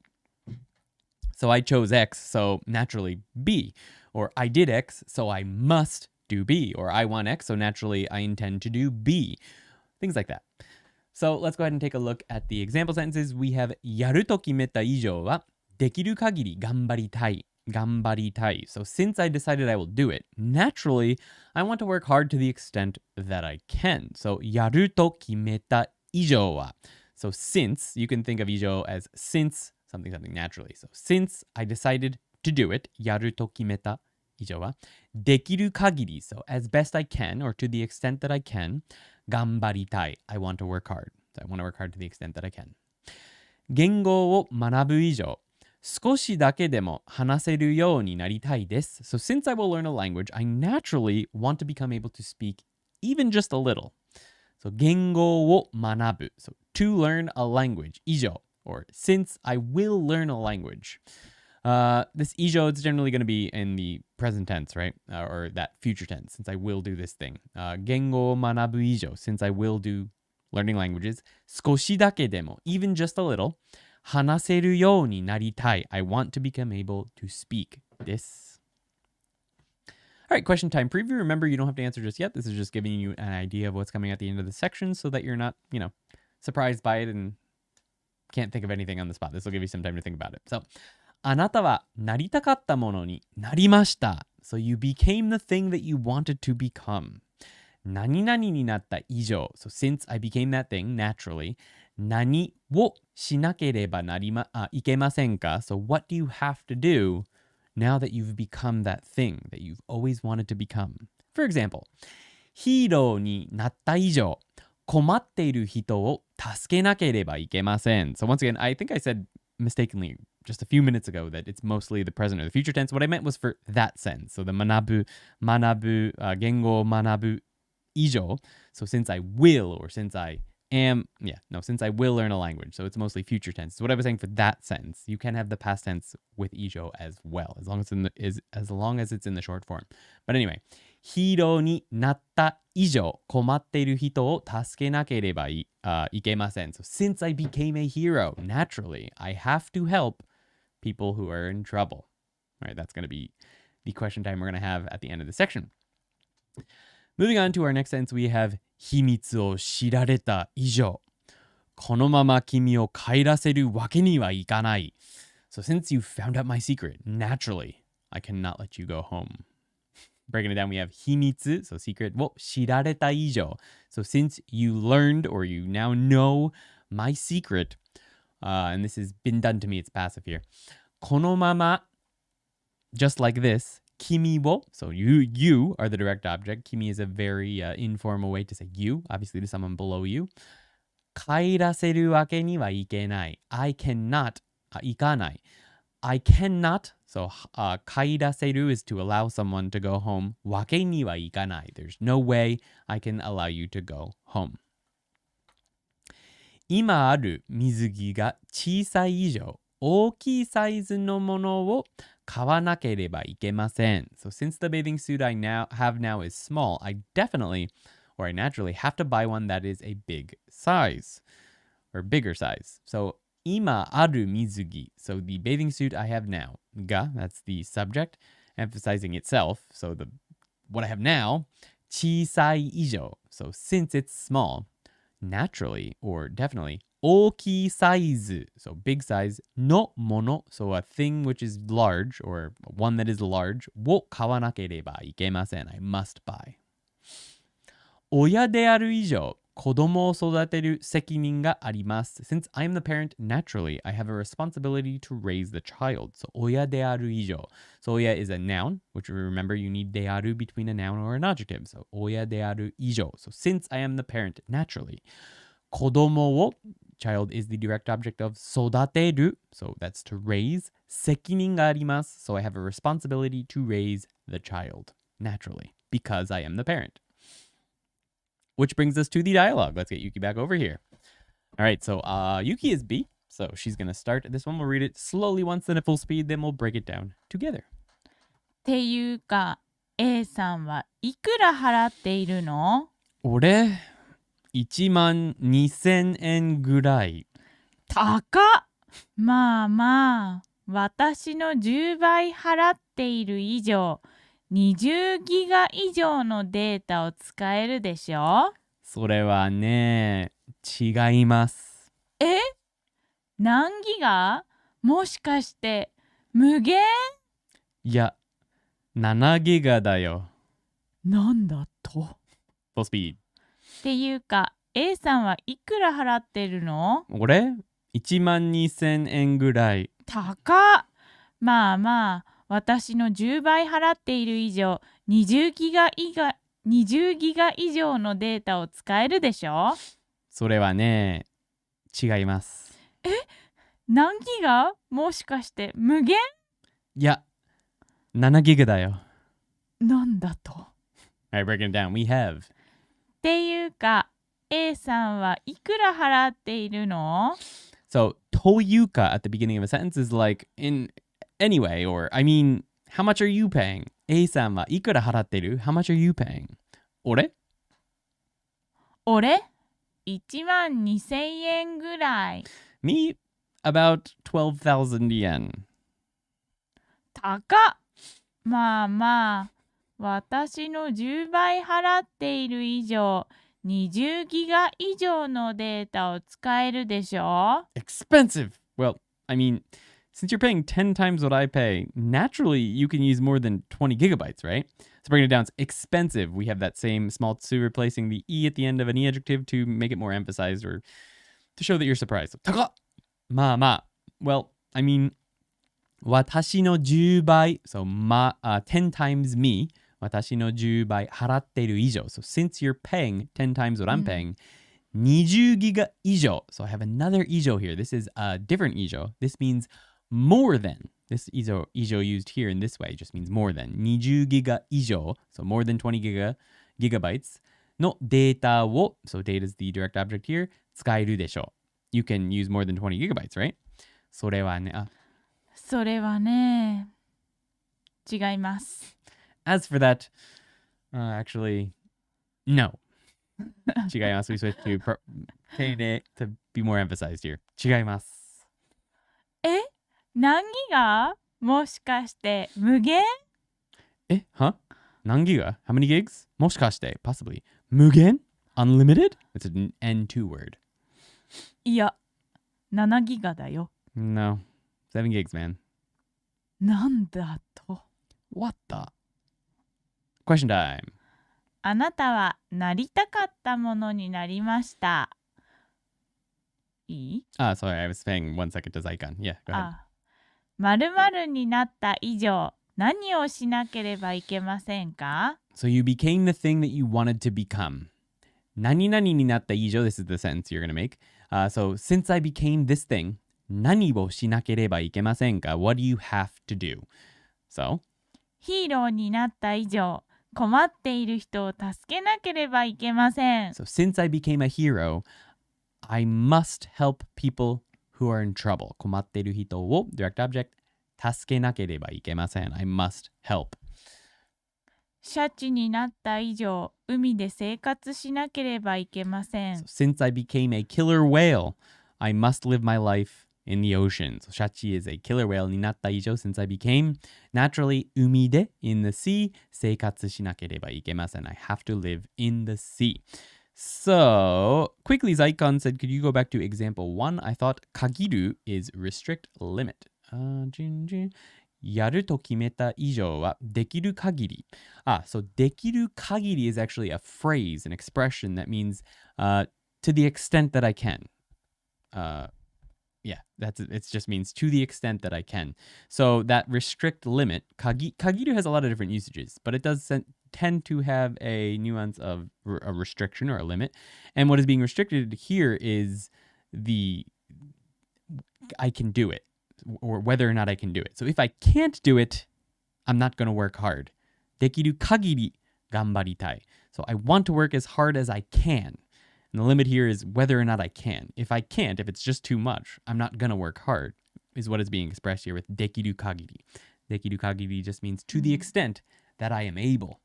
S1: So I chose X, so naturally B. Or I did X, so I must do B. Or I want X, so naturally I intend to do B. Things like that. So let's go ahead and take a look at the example sentences. We have やると決めた以上はできる限り頑張りたい。頑張りたい. So since I decided I will do it, naturally, I want to work hard to the extent that I can. So やると決めた以上は. So since, you can think of 以上 as since something something naturally. So since I decided to do it, やると決めた以上はできる限り. So as best I can or to the extent that I can. 頑張りたい. I want to work hard. So I want to work hard to the extent that I can. 言語を学ぶ以上、少しだけでも話せるようになりたいです。So since I will learn a language, I naturally want to become able to speak even just a little. So 言語を学ぶ. So to learn a language. 以上. Or since I will learn a language. This 以上 is generally going to be in the present tense, right? Or that future tense, since I will do this thing. 言語を学ぶ以上, since I will do learning languages. 少しだけでも, even just a little. 話せるようになりたい. I want to become able to speak this. All right, question time preview. Remember, you don't have to answer just yet. This is just giving you an idea of what's coming at the end of the section so that you're not, surprised by it and can't think of anything on the spot. This will give you some time to think about it. So, あなたはなりたかったものになりました。So you became the thing that you wanted to become. 何々になった以上. So since I became that thing, naturally, 何をしなければいけませんか? So what do you have to do now that you've become that thing that you've always wanted to become? For example, ヒーローになった以上, 困っている人を助けなければいけません. So once again, I think I said mistakenly just a few minutes ago that it's mostly the present or the future tense. What I meant was for that sense. So the 学ぶ, 言語を学ぶ以上. So since I will or since I since I will learn a language. So it's mostly future tense. So what I was saying for that sentence, you can have the past tense with 以上 as well, as long as it's in the short form. But anyway, ヒーローになった以上、困っている人を助けなければいけません。So, since I became a hero, naturally, I have to help people who are in trouble. All right, that's going to be the question time we're going to have at the end of the section. Moving on to our next sentence, we have 秘密を知られた以上、このまま君を帰らせるわけにはいかない。So since you found out my secret, naturally, I cannot let you go home. Breaking it down, we have 秘密, so secret, を知られた以上. So since you learned or you now know my secret, and this has been done to me, it's passive here. このまま just like this, 君を, so you are the direct object. 君 is a very informal way to say you, obviously to someone below you. 帰らせるわけにはいけない. I cannot, 行かない. I cannot, so 帰らせる is to allow someone to go home. わけにはいかない. There's no way I can allow you to go home. 今ある水着が小さい以上、大きいサイズのものを買わなければいけません. So since the bathing suit I have now is small, I definitely, or I naturally have to buy one that is a big size, or bigger size. So 今ある水着, so the bathing suit I have now, が, that's the subject, emphasizing itself. So what I have now, 小さい以上, so since it's small, naturally or definitely 大きいサイズ, so big size のもの, so a thing which is large or one that is large を買わなければいけません. I must buy. 親である以上、子供を育てる責任があります. Since I am the parent, naturally, I have a responsibility to raise the child. So, 親である以上. So, 親 is a noun, which remember you need である between a noun or an adjective. So, 親である以上. So, since I am the parent, naturally, 子供を child is the direct object of 育てる. So, that's to raise. 責任があります. So, I have a responsibility to raise the child, naturally, because I am the parent. Which brings us to the dialogue. Let's get Yuki back over here. All right, so Yuki is B, so she's going to start this one. We'll read it slowly once, then at full speed, then we'll break it down together.
S2: ていうか A さんはいくら払っているの？
S1: 俺、12,000円ぐらい。
S2: 高っ！まあまあ、私の10倍払っている以上、20ギガ以上のデータを使えるでしょ？
S1: それはね、違います。
S2: え？何ギガ？もしかして無限？
S1: いや、7ギガだよ。
S2: なんだと？
S1: Full speed.
S2: っていうか A さんはいくら払ってるの？
S1: 俺、12,000円ぐらい。
S2: 高っ！まあまあ、私の10倍払っている以上、20ギガ以上のデータを使えるでしょ？
S1: それはね、違います。
S2: え？何ギガ？もしかして無限？
S1: いや、7ギガだよ。
S2: なんだと？
S1: Alright, breaking it down. We have.
S2: っていうか、A さんはいくら払っているの？
S1: So, というか at the beginning of a sentence is like, in anyway, or, I mean, how much are you paying? A さんはいくら払ってる? How much are you paying? 俺
S2: 12,000 円ぐらい。
S1: Me? About 12,000 yen.
S2: 高っ！まあまあ、私の10倍払っている以上、20ギガ以上のデータを使えるでしょ？
S1: Expensive! Well, I mean, since you're paying 10 times what I pay, naturally you can use more than 20 gigabytes, right? So bringing it down, it's expensive. We have that same small tsu replacing the e at the end of any adjective to make it more emphasized or to show that you're surprised. 高っ! まあまあ. Well, I mean, 私の10倍, so 10 times me, 私の10倍払ってる以上. So since you're paying 10 times what I'm paying, 20ギガ以上. So I have another 以上 here. This is a different 以上. This means more than. This 以上 used here in this way just means more than. 20ギガ以上. So more than 20 gigabytes のデータを, so data is the direct object here, 使えるでしょう. You can use more than 20 gigabytes, right? それはね、
S2: それはね、違います。
S1: As for that, Actually, no. 違います. We switch to 丁寧 to be more emphasized here. 違います.
S2: 何ギガもしかして無限
S1: Huh? 何ギガ? How many gigs? もしかして possibly. 無限? Unlimited? It's an N2 word.
S2: いや、7ギガだよ。
S1: No. 7 gigs, man.
S2: なんだと。
S1: What the? Question time.
S2: あなたはなりたかったものになりました。いい？
S1: Sorry, I was saying 1 second to Zycon. Yeah, go ahead.
S2: 〇〇になった以上、何をしなければいけませんか？
S1: So you became the thing that you wanted to become. 何々になった以上, this is the sentence you're going to make. So since I became this thing, 何をしなければいけませんか? What do you have to do? So?
S2: ヒーローになった以上、困っている人を助けなければいけません。
S1: So since I became a hero, I must help people who are in trouble. 困っている人を direct object 助けなければいけません. I must help.
S2: シャチになった以上、海で生活しなければいけません。
S1: So since I became a killer whale, I must live my life in the ocean. So シャチ is a killer whale になった以上 since I became naturally 海で in the sea 生活しなければいけません. I have to live in the sea. So, quickly, Zycon said, could you go back to example 1? I thought 限る is restrict, limit. やると決めた以上はできる限り. So できる限り is actually a phrase, an expression that means to the extent that I can. Yeah, it just means to the extent that I can. So that restrict limit, kagiru has a lot of different usages, but it does tend to have a nuance of a restriction or a limit. And what is being restricted here is I can do it, or whether or not I can do it. So if I can't do it, I'm not going to work hard. できる限り頑張りたい. So I want to work as hard as I can. And the limit here is whether or not I can. If I can't, if it's just too much, I'm not going to work hard, is what is being expressed here with できる限り. できる限り just means to the extent that I am able.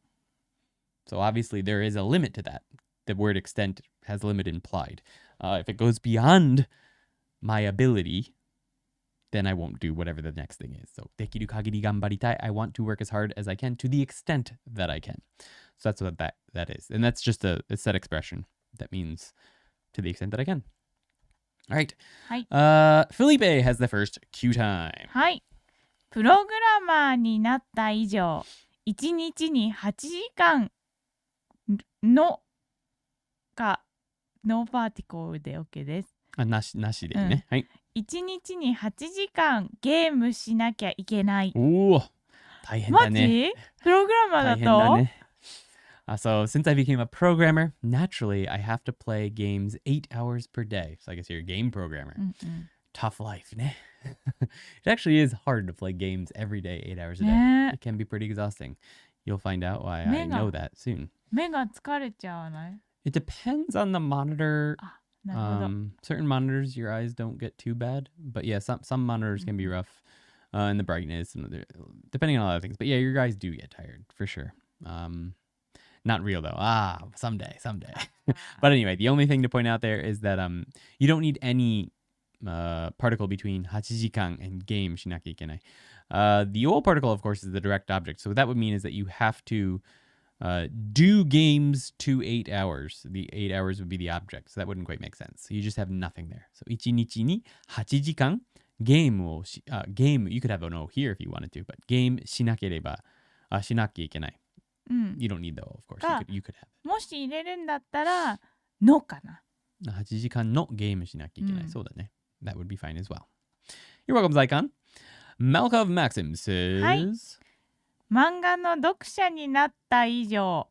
S1: So obviously there is a limit to that. The word extent has limit implied. If it goes beyond my ability, then I won't do whatever the next thing is. So できる限り頑張りたい. I want to work as hard as I can to the extent that I can. So that's what that is. And that's just a set expression. That means to the extent that I can. All right.
S2: はい。
S1: Felipe has the first cue time.
S2: はい。プログラマーになった以上、1日に8時間のか、ノーパーティコールで OK です。
S1: なしでね。はい。
S2: 1日に8時間ゲームしなきゃいけない。
S1: おお、大変だね。
S2: マジ？プログラマーだと？
S1: 大変だね。So since I became a programmer, naturally I have to play games 8 hours per day. So I guess you're a game programmer. Tough life, ね。It actually is hard to play games every day, 8 hours a day. It can be pretty exhausting. You'll find out why I know that soon.
S2: 目が疲れちゃわない？
S1: It depends on the monitor.
S2: なるほど。
S1: Certain monitors, your eyes don't get too bad. But yeah, some monitors can be rough. And the brightness, and depending on a lot of things. But yeah, your eyes do get tired, for sure. Not real though. Someday. But anyway, the only thing to point out there is that you don't need any particle between 8時間 and game しなきゃいけない. The old particle, of course, is the direct object. So what that would mean is that you have to do games to 8 hours. The 8 hours would be the object. So that wouldn't quite make sense. So you just have nothing there. So 1日に8時間ゲームをgame, you could have an O here if you wanted to, but ゲームしなければしなきゃいけない. You don't need the O, of course. You could have it.
S2: もし入れるんだったら、のかな。
S1: 8時間のゲームしなきゃいけない。そうだね。That would be fine as well. You're welcome, Zycon. Malkov Maxim says...
S2: はい。漫画の読者になった以上、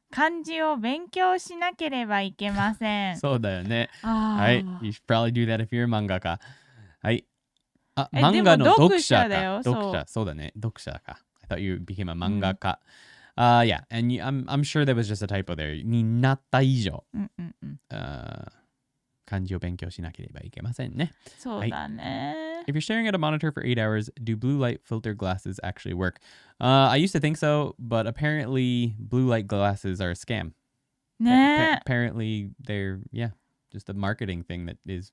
S2: 漢字を勉強しなければいけません。
S1: そうだよね。はい。You should probably do that if you're a 漫画家。はい。漫画の読者だよ。そうだね。読者か。I thought you became a 漫画家。Yeah, and I'm sure there was just a typo there. になった以上。漢字を勉強しなければいけませんね。
S2: そうだね。
S1: If you're staring at a monitor for 8 hours, do blue light filter glasses actually work? I used to think so, but apparently blue light glasses are a scam.
S2: ね
S1: Apparently they're, just a marketing thing that is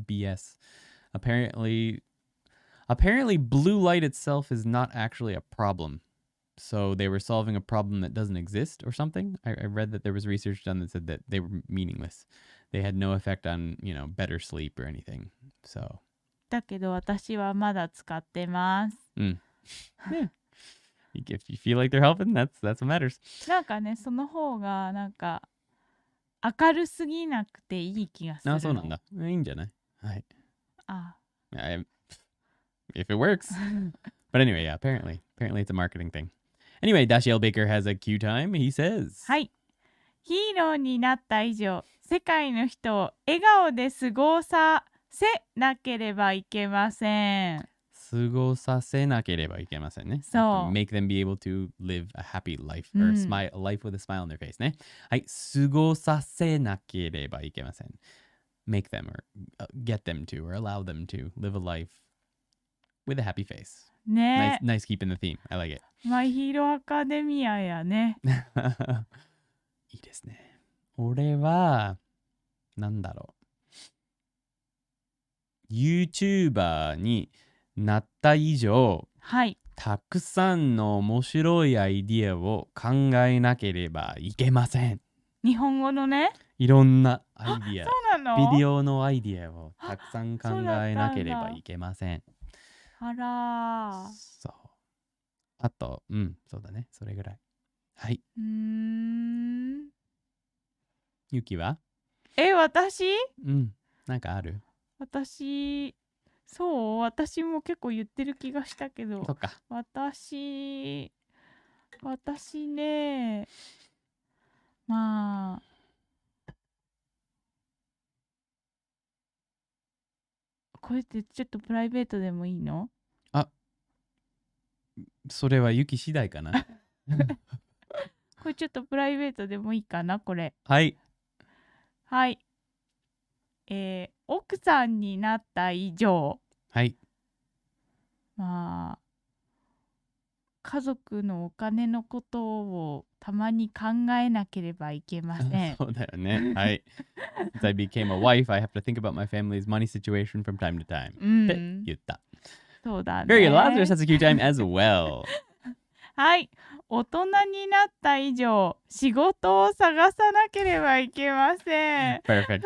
S1: BS. Apparently blue light itself is not actually a problem. So they were solving a problem that doesn't exist or something. I read that there was research done that said that they were meaningless. They had no effect on, better sleep or anything. So.
S2: だけど私はまだ使ってます。
S1: Yeah. If you feel like they're helping, that's what matters.
S2: なんかね、その方がなんか明るすぎなくていい気がするの。
S1: あ、そうなんだ。いいんじゃない？はい。
S2: あ。
S1: If it works. But anyway, yeah, apparently it's a marketing thing. Anyway, Dashiell Baker has a cue time. He says.
S2: はい。ヒーローになった以上、世界の人を笑顔で過ごさせなければいけません。
S1: 過ごさせなければいけませんね。
S2: そう。
S1: Make them be able to live a happy life or a life with a smile on their face ね。はい。過ごさせなければいけません。Make them or get them to or allow them to live a life with a happy face.
S2: ね。
S1: Nice keeping the theme. I like it.
S2: マイヒーローアカデミアやね。
S1: いいですね。俺は、なんだろう。YouTuber になった以上、
S2: はい。
S1: たくさんの面白いアイディアを考えなければいけません。
S2: 日本語のね。
S1: いろんなアイディア。
S2: そうなの？
S1: ビデオのアイディアをたくさん考えなければいけません。
S2: あら。
S1: そう。あと、そうだね。それぐらい。はい。ゆきは？
S2: 私？
S1: なんかある？
S2: 私も結構言ってる気がしたけど。
S1: そっか。
S2: 私ね、まあ。これってちょっとプライベートでもいいの？
S1: それはゆき次第かな。
S2: これちょっとプライベートでもいいかな、これ。
S1: はい。
S2: はい。奥さんになった以上。
S1: はい。
S2: まあ、家族のお金のことをたまに考えなければいけません。
S1: そうだよね。はい。Since I became a wife, I have to think about my family's money situation from time to time. って言った。
S2: そうだね。
S1: Very good. Lazarus has a cue time as well.
S2: はい。大人になった以上、仕事を探さなければいけません。
S1: Perfect.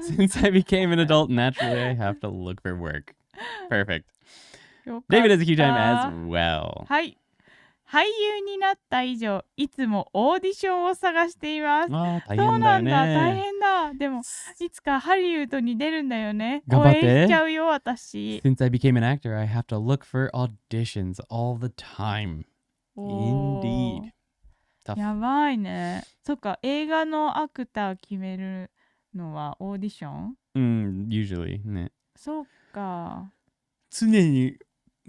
S1: Since I became an adult, naturally I have to look for work. Perfect. David has a cue time as well.
S2: はい。俳優になった以上、いつもオーディションを探しています。
S1: 大変だよね。
S2: 大変だ。でも、いつかハリウッドに出るんだよね。
S1: 頑張って。
S2: 応援しちゃうよ、私。
S1: Since I became an actor, I have to look for auditions all the time. Indeed. Tough.
S2: やばいね。そっか、映画のアクター決めるのはオーディション
S1: ？Usually ね。
S2: そっか。
S1: 常に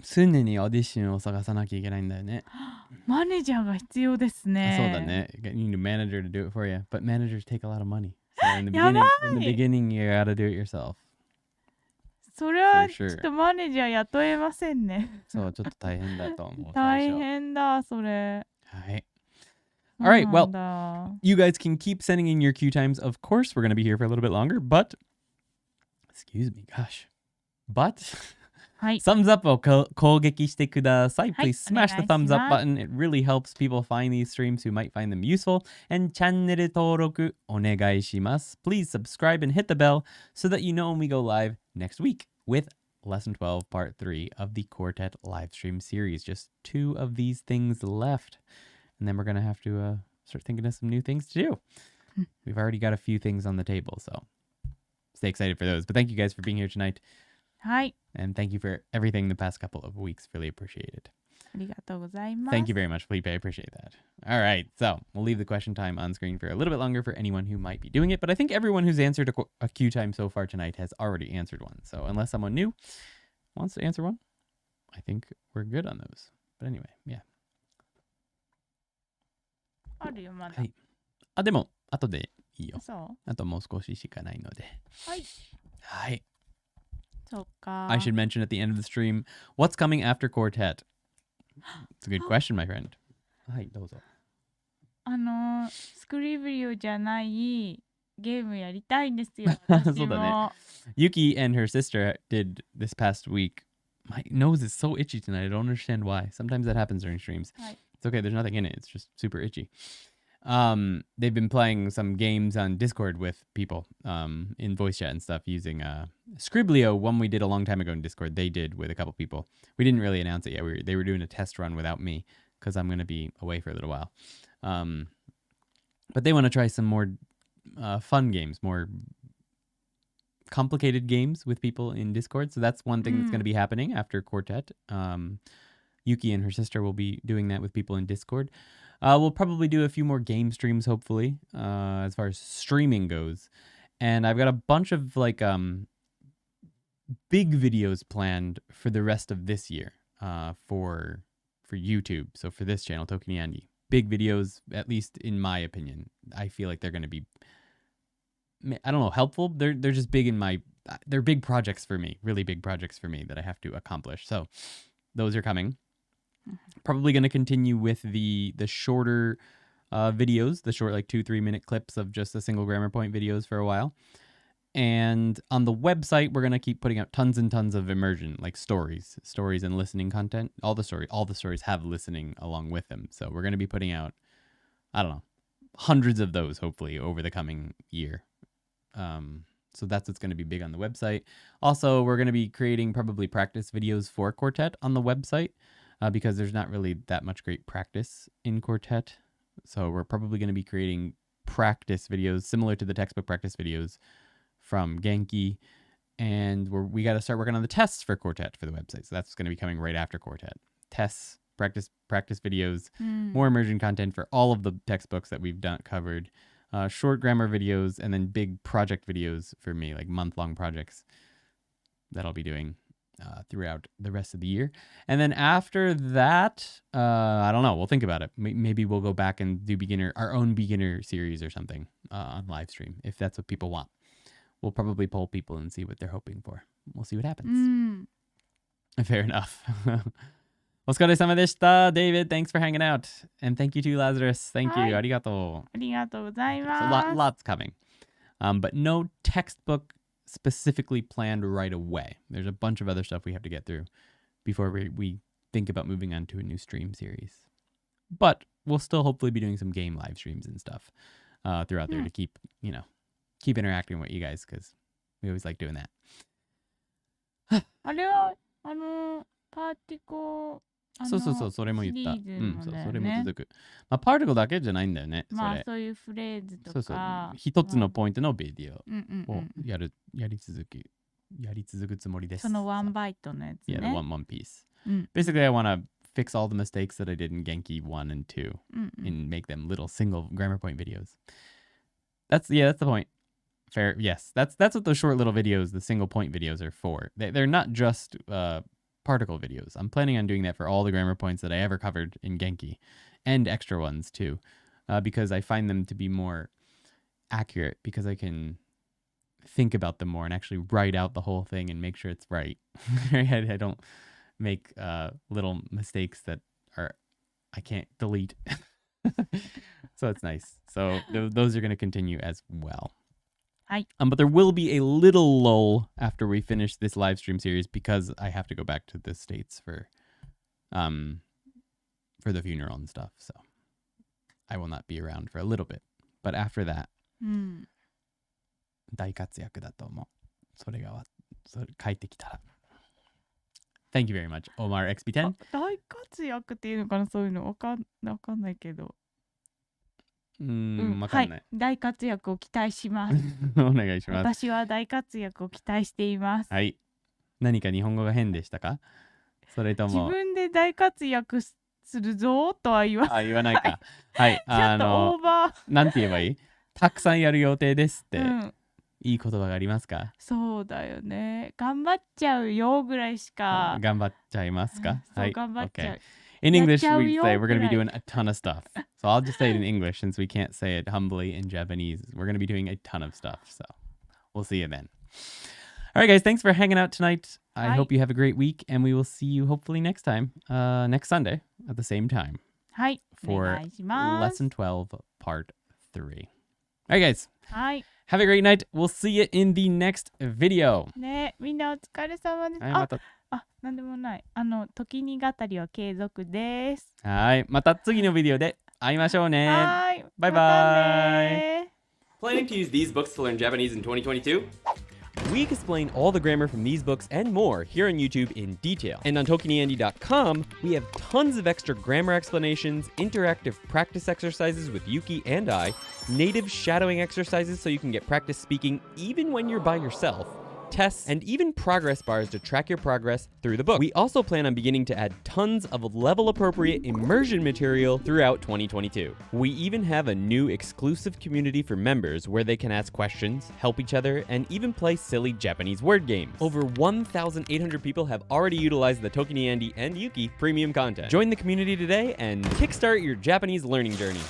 S1: オーディションを探さなきゃいけないんだよね。
S2: マネージャーが必要ですね。
S1: そうだね。You need a manager to do it for you. But managers take a lot of money. So in the beginning, you gotta do it yourself.
S2: それはちょっとマネージャー雇えませんね。
S1: そう、ちょっと大変だと思う。
S2: 大変だ、それ。
S1: はい。All right, well, you guys can keep sending in your cue times. Of course, we're going to be here for a little bit longer, but, excuse me, gosh. But, thumbs up を攻撃してください. Please smash the thumbs up button. It really helps people find these streams who might find them useful. And チャンネル登録お願いします. Please subscribe and hit the bell so that you know when we go live next week with Lesson 12, Part 3 of the Quartet live stream series. Just 2 of these things left. And then we're going to have to start thinking of some new things to do. We've already got a few things on the table, so stay excited for those. But thank you guys for being here tonight.
S2: Hi.
S1: And thank you for everything the past couple of weeks. Really appreciate it.
S2: ありがとうございます.
S1: Thank you very much, Felipe. I appreciate that. All right, so we'll leave the question time on screen for a little bit longer for anyone who might be doing it. But I think everyone who's answered a cue time so far tonight has already answered one. So unless someone new wants to answer one, I think we're good on those. But anyway, yeah.
S2: あるよ、まだ。
S1: はい。でも、後でいいよ。
S2: そう
S1: あともう少ししかないので。
S2: はい。
S1: はい。
S2: そっか。
S1: I should mention at the end of the stream, what's coming after Quartet? It's a good question, my friend. はい、どうぞ。
S2: スクリブリオじゃないゲームやりたいんですよ。私
S1: そうだね。
S2: も。
S1: Yuki and her sister did this past week. My nose is so itchy tonight. I don't understand why. Sometimes that happens during streams.
S2: はい。
S1: It's okay. There's nothing in it. It's just super itchy. They've been playing some games on Discord with people in voice chat and stuff using Scriblio. One we did a long time ago in Discord. They did with a couple people. We didn't really announce it yet. They were doing a test run without me because I'm going to be away for a little while. But they want to try some more fun games, more complicated games with people in Discord. So that's one thing that's going to be happening after Quartet. Yuki and her sister will be doing that with people in Discord. We'll probably do a few more game streams, hopefully, as far as streaming goes. And I've got a bunch of like big videos planned for the rest of this year for YouTube. So for this channel, ToKini Andy. Big videos, at least in my opinion. I feel like they're going to be, I don't know, helpful. They're just big they're big projects for me, really big projects for me that I have to accomplish. So those are coming. Probably going to continue with the shorter videos, the short like 2-3 minute clips of just a single grammar point videos for a while. And on the website, we're going to keep putting out tons and tons of immersion, like stories and listening content. All the stories have listening along with them. So we're going to be putting out, I don't know, hundreds of those hopefully over the coming year. So that's what's going to be big on the website. Also, we're going to be creating probably practice videos for Quartet on the website because there's not really that much great practice in Quartet. So we're probably going to be creating practice videos similar to the textbook practice videos from Genki. And we got to start working on the tests for Quartet for the website. So that's going to be coming right after Quartet. Tests, practice videos, more immersion content for all of the textbooks that we've covered. Short grammar videos, and then big project videos for me, like month-long projects that I'll be doing throughout the rest of the year. And then after that, I don't know. We'll think about it. Maybe we'll go back and do our own beginner series or something on live stream, if that's what people want. We'll probably poll people and see what they're hoping for. We'll see what happens. Fair enough. お疲れ様でした David, thanks for hanging out. And thank you to Lazarus. Thank you. ありがとう。
S2: ありがとうございます。
S1: So lots coming. But no textbook specifically planned right away. There's a bunch of other stuff we have to get through before we think about moving on to a new stream series. But we'll still hopefully be doing some game live streams and stuff throughout there to keep interacting with you guys because we always like doing that.
S2: あれはパーティコ
S1: そう、それも言った。
S2: シリーズもだよね。
S1: それも続く。まあ、パーティクルだけじゃないんだよね。
S2: そういうフレーズとか。
S1: 一つのポイントのビデオをやり続くつもりです。
S2: そのワンバイトのやつね。
S1: Yeah, the one piece. Basically, I want to fix all the mistakes that I did in Genki 1 and 2 and make them little single grammar point videos. That's the point. Fair. Yes, that's what those short little videos, the single point videos are for. They're not just particle videos. I'm planning on doing that for all the grammar points that I ever covered in Genki and extra ones too, because I find them to be more accurate because I can think about them more and actually write out the whole thing and make sure it's right. I don't make little mistakes that I can't delete. So it's nice. So those are going to continue as well. But there will be a little lull after we finish this live stream series because I have to go back to the States for the funeral and stuff. So I will not be around for a little bit. But after that, 大活躍だと思う。それ帰ってきたら。Thank you very much, Omar XP10.
S2: 大活躍っていうのかな、そういうのわかんないけど。
S1: わかんない。
S2: 大活躍を期待します。
S1: お願いします。
S2: 私は大活躍を期待しています。
S1: はい。何か日本語が変でしたか？それとも
S2: 自分で大活躍するぞとは言わない。
S1: 言わないか。はい。
S2: ちょっとオーバー。
S1: なんて言えばいい？たくさんやる予定ですって。いい言葉がありますか？
S2: そうだよね。頑張っちゃうよぐらいしか。
S1: 頑張っちゃいますか？
S2: はい。頑張っちゃう。
S1: In English, we
S2: Yachao
S1: say we're going to be
S2: yo,
S1: doing a ton of stuff. So I'll just say it in English since we can't say it humbly in Japanese. We're going to be doing a ton of stuff. So we'll see you then. All right, guys. Thanks for hanging out tonight. I hope you have a great week, and we will see you hopefully next time, next Sunday at the same time
S2: はい、お
S1: for
S2: 願いします。
S1: Lesson 12, Part 3. All right, guys.
S2: はい。
S1: Have a great night. We'll see you in the next video.
S2: ね、みんなお疲れ様です。
S1: はい、また。
S2: なんでもない。時に語りは継続です。
S1: はい、また次のビデオで会いましょうね。
S2: はい。
S1: バイバイ。
S2: またね。
S1: Planning to use these books to learn Japanese in 2022? We explain all the grammar from these books and more here on YouTube in detail. And on ToKiniAndy.com, we have tons of extra grammar explanations, interactive practice exercises with Yuki and I, native shadowing exercises so you can get practice speaking even when you're by yourself, tests, and even progress bars to track your progress through the book. We also plan on beginning to add tons of level-appropriate immersion material throughout 2022. We even have a new exclusive community for members where they can ask questions, help each other, and even play silly Japanese word games. Over 1,800 people have already utilized the ToKini Andy and Yuki premium content. Join the community today and kickstart your Japanese learning journey.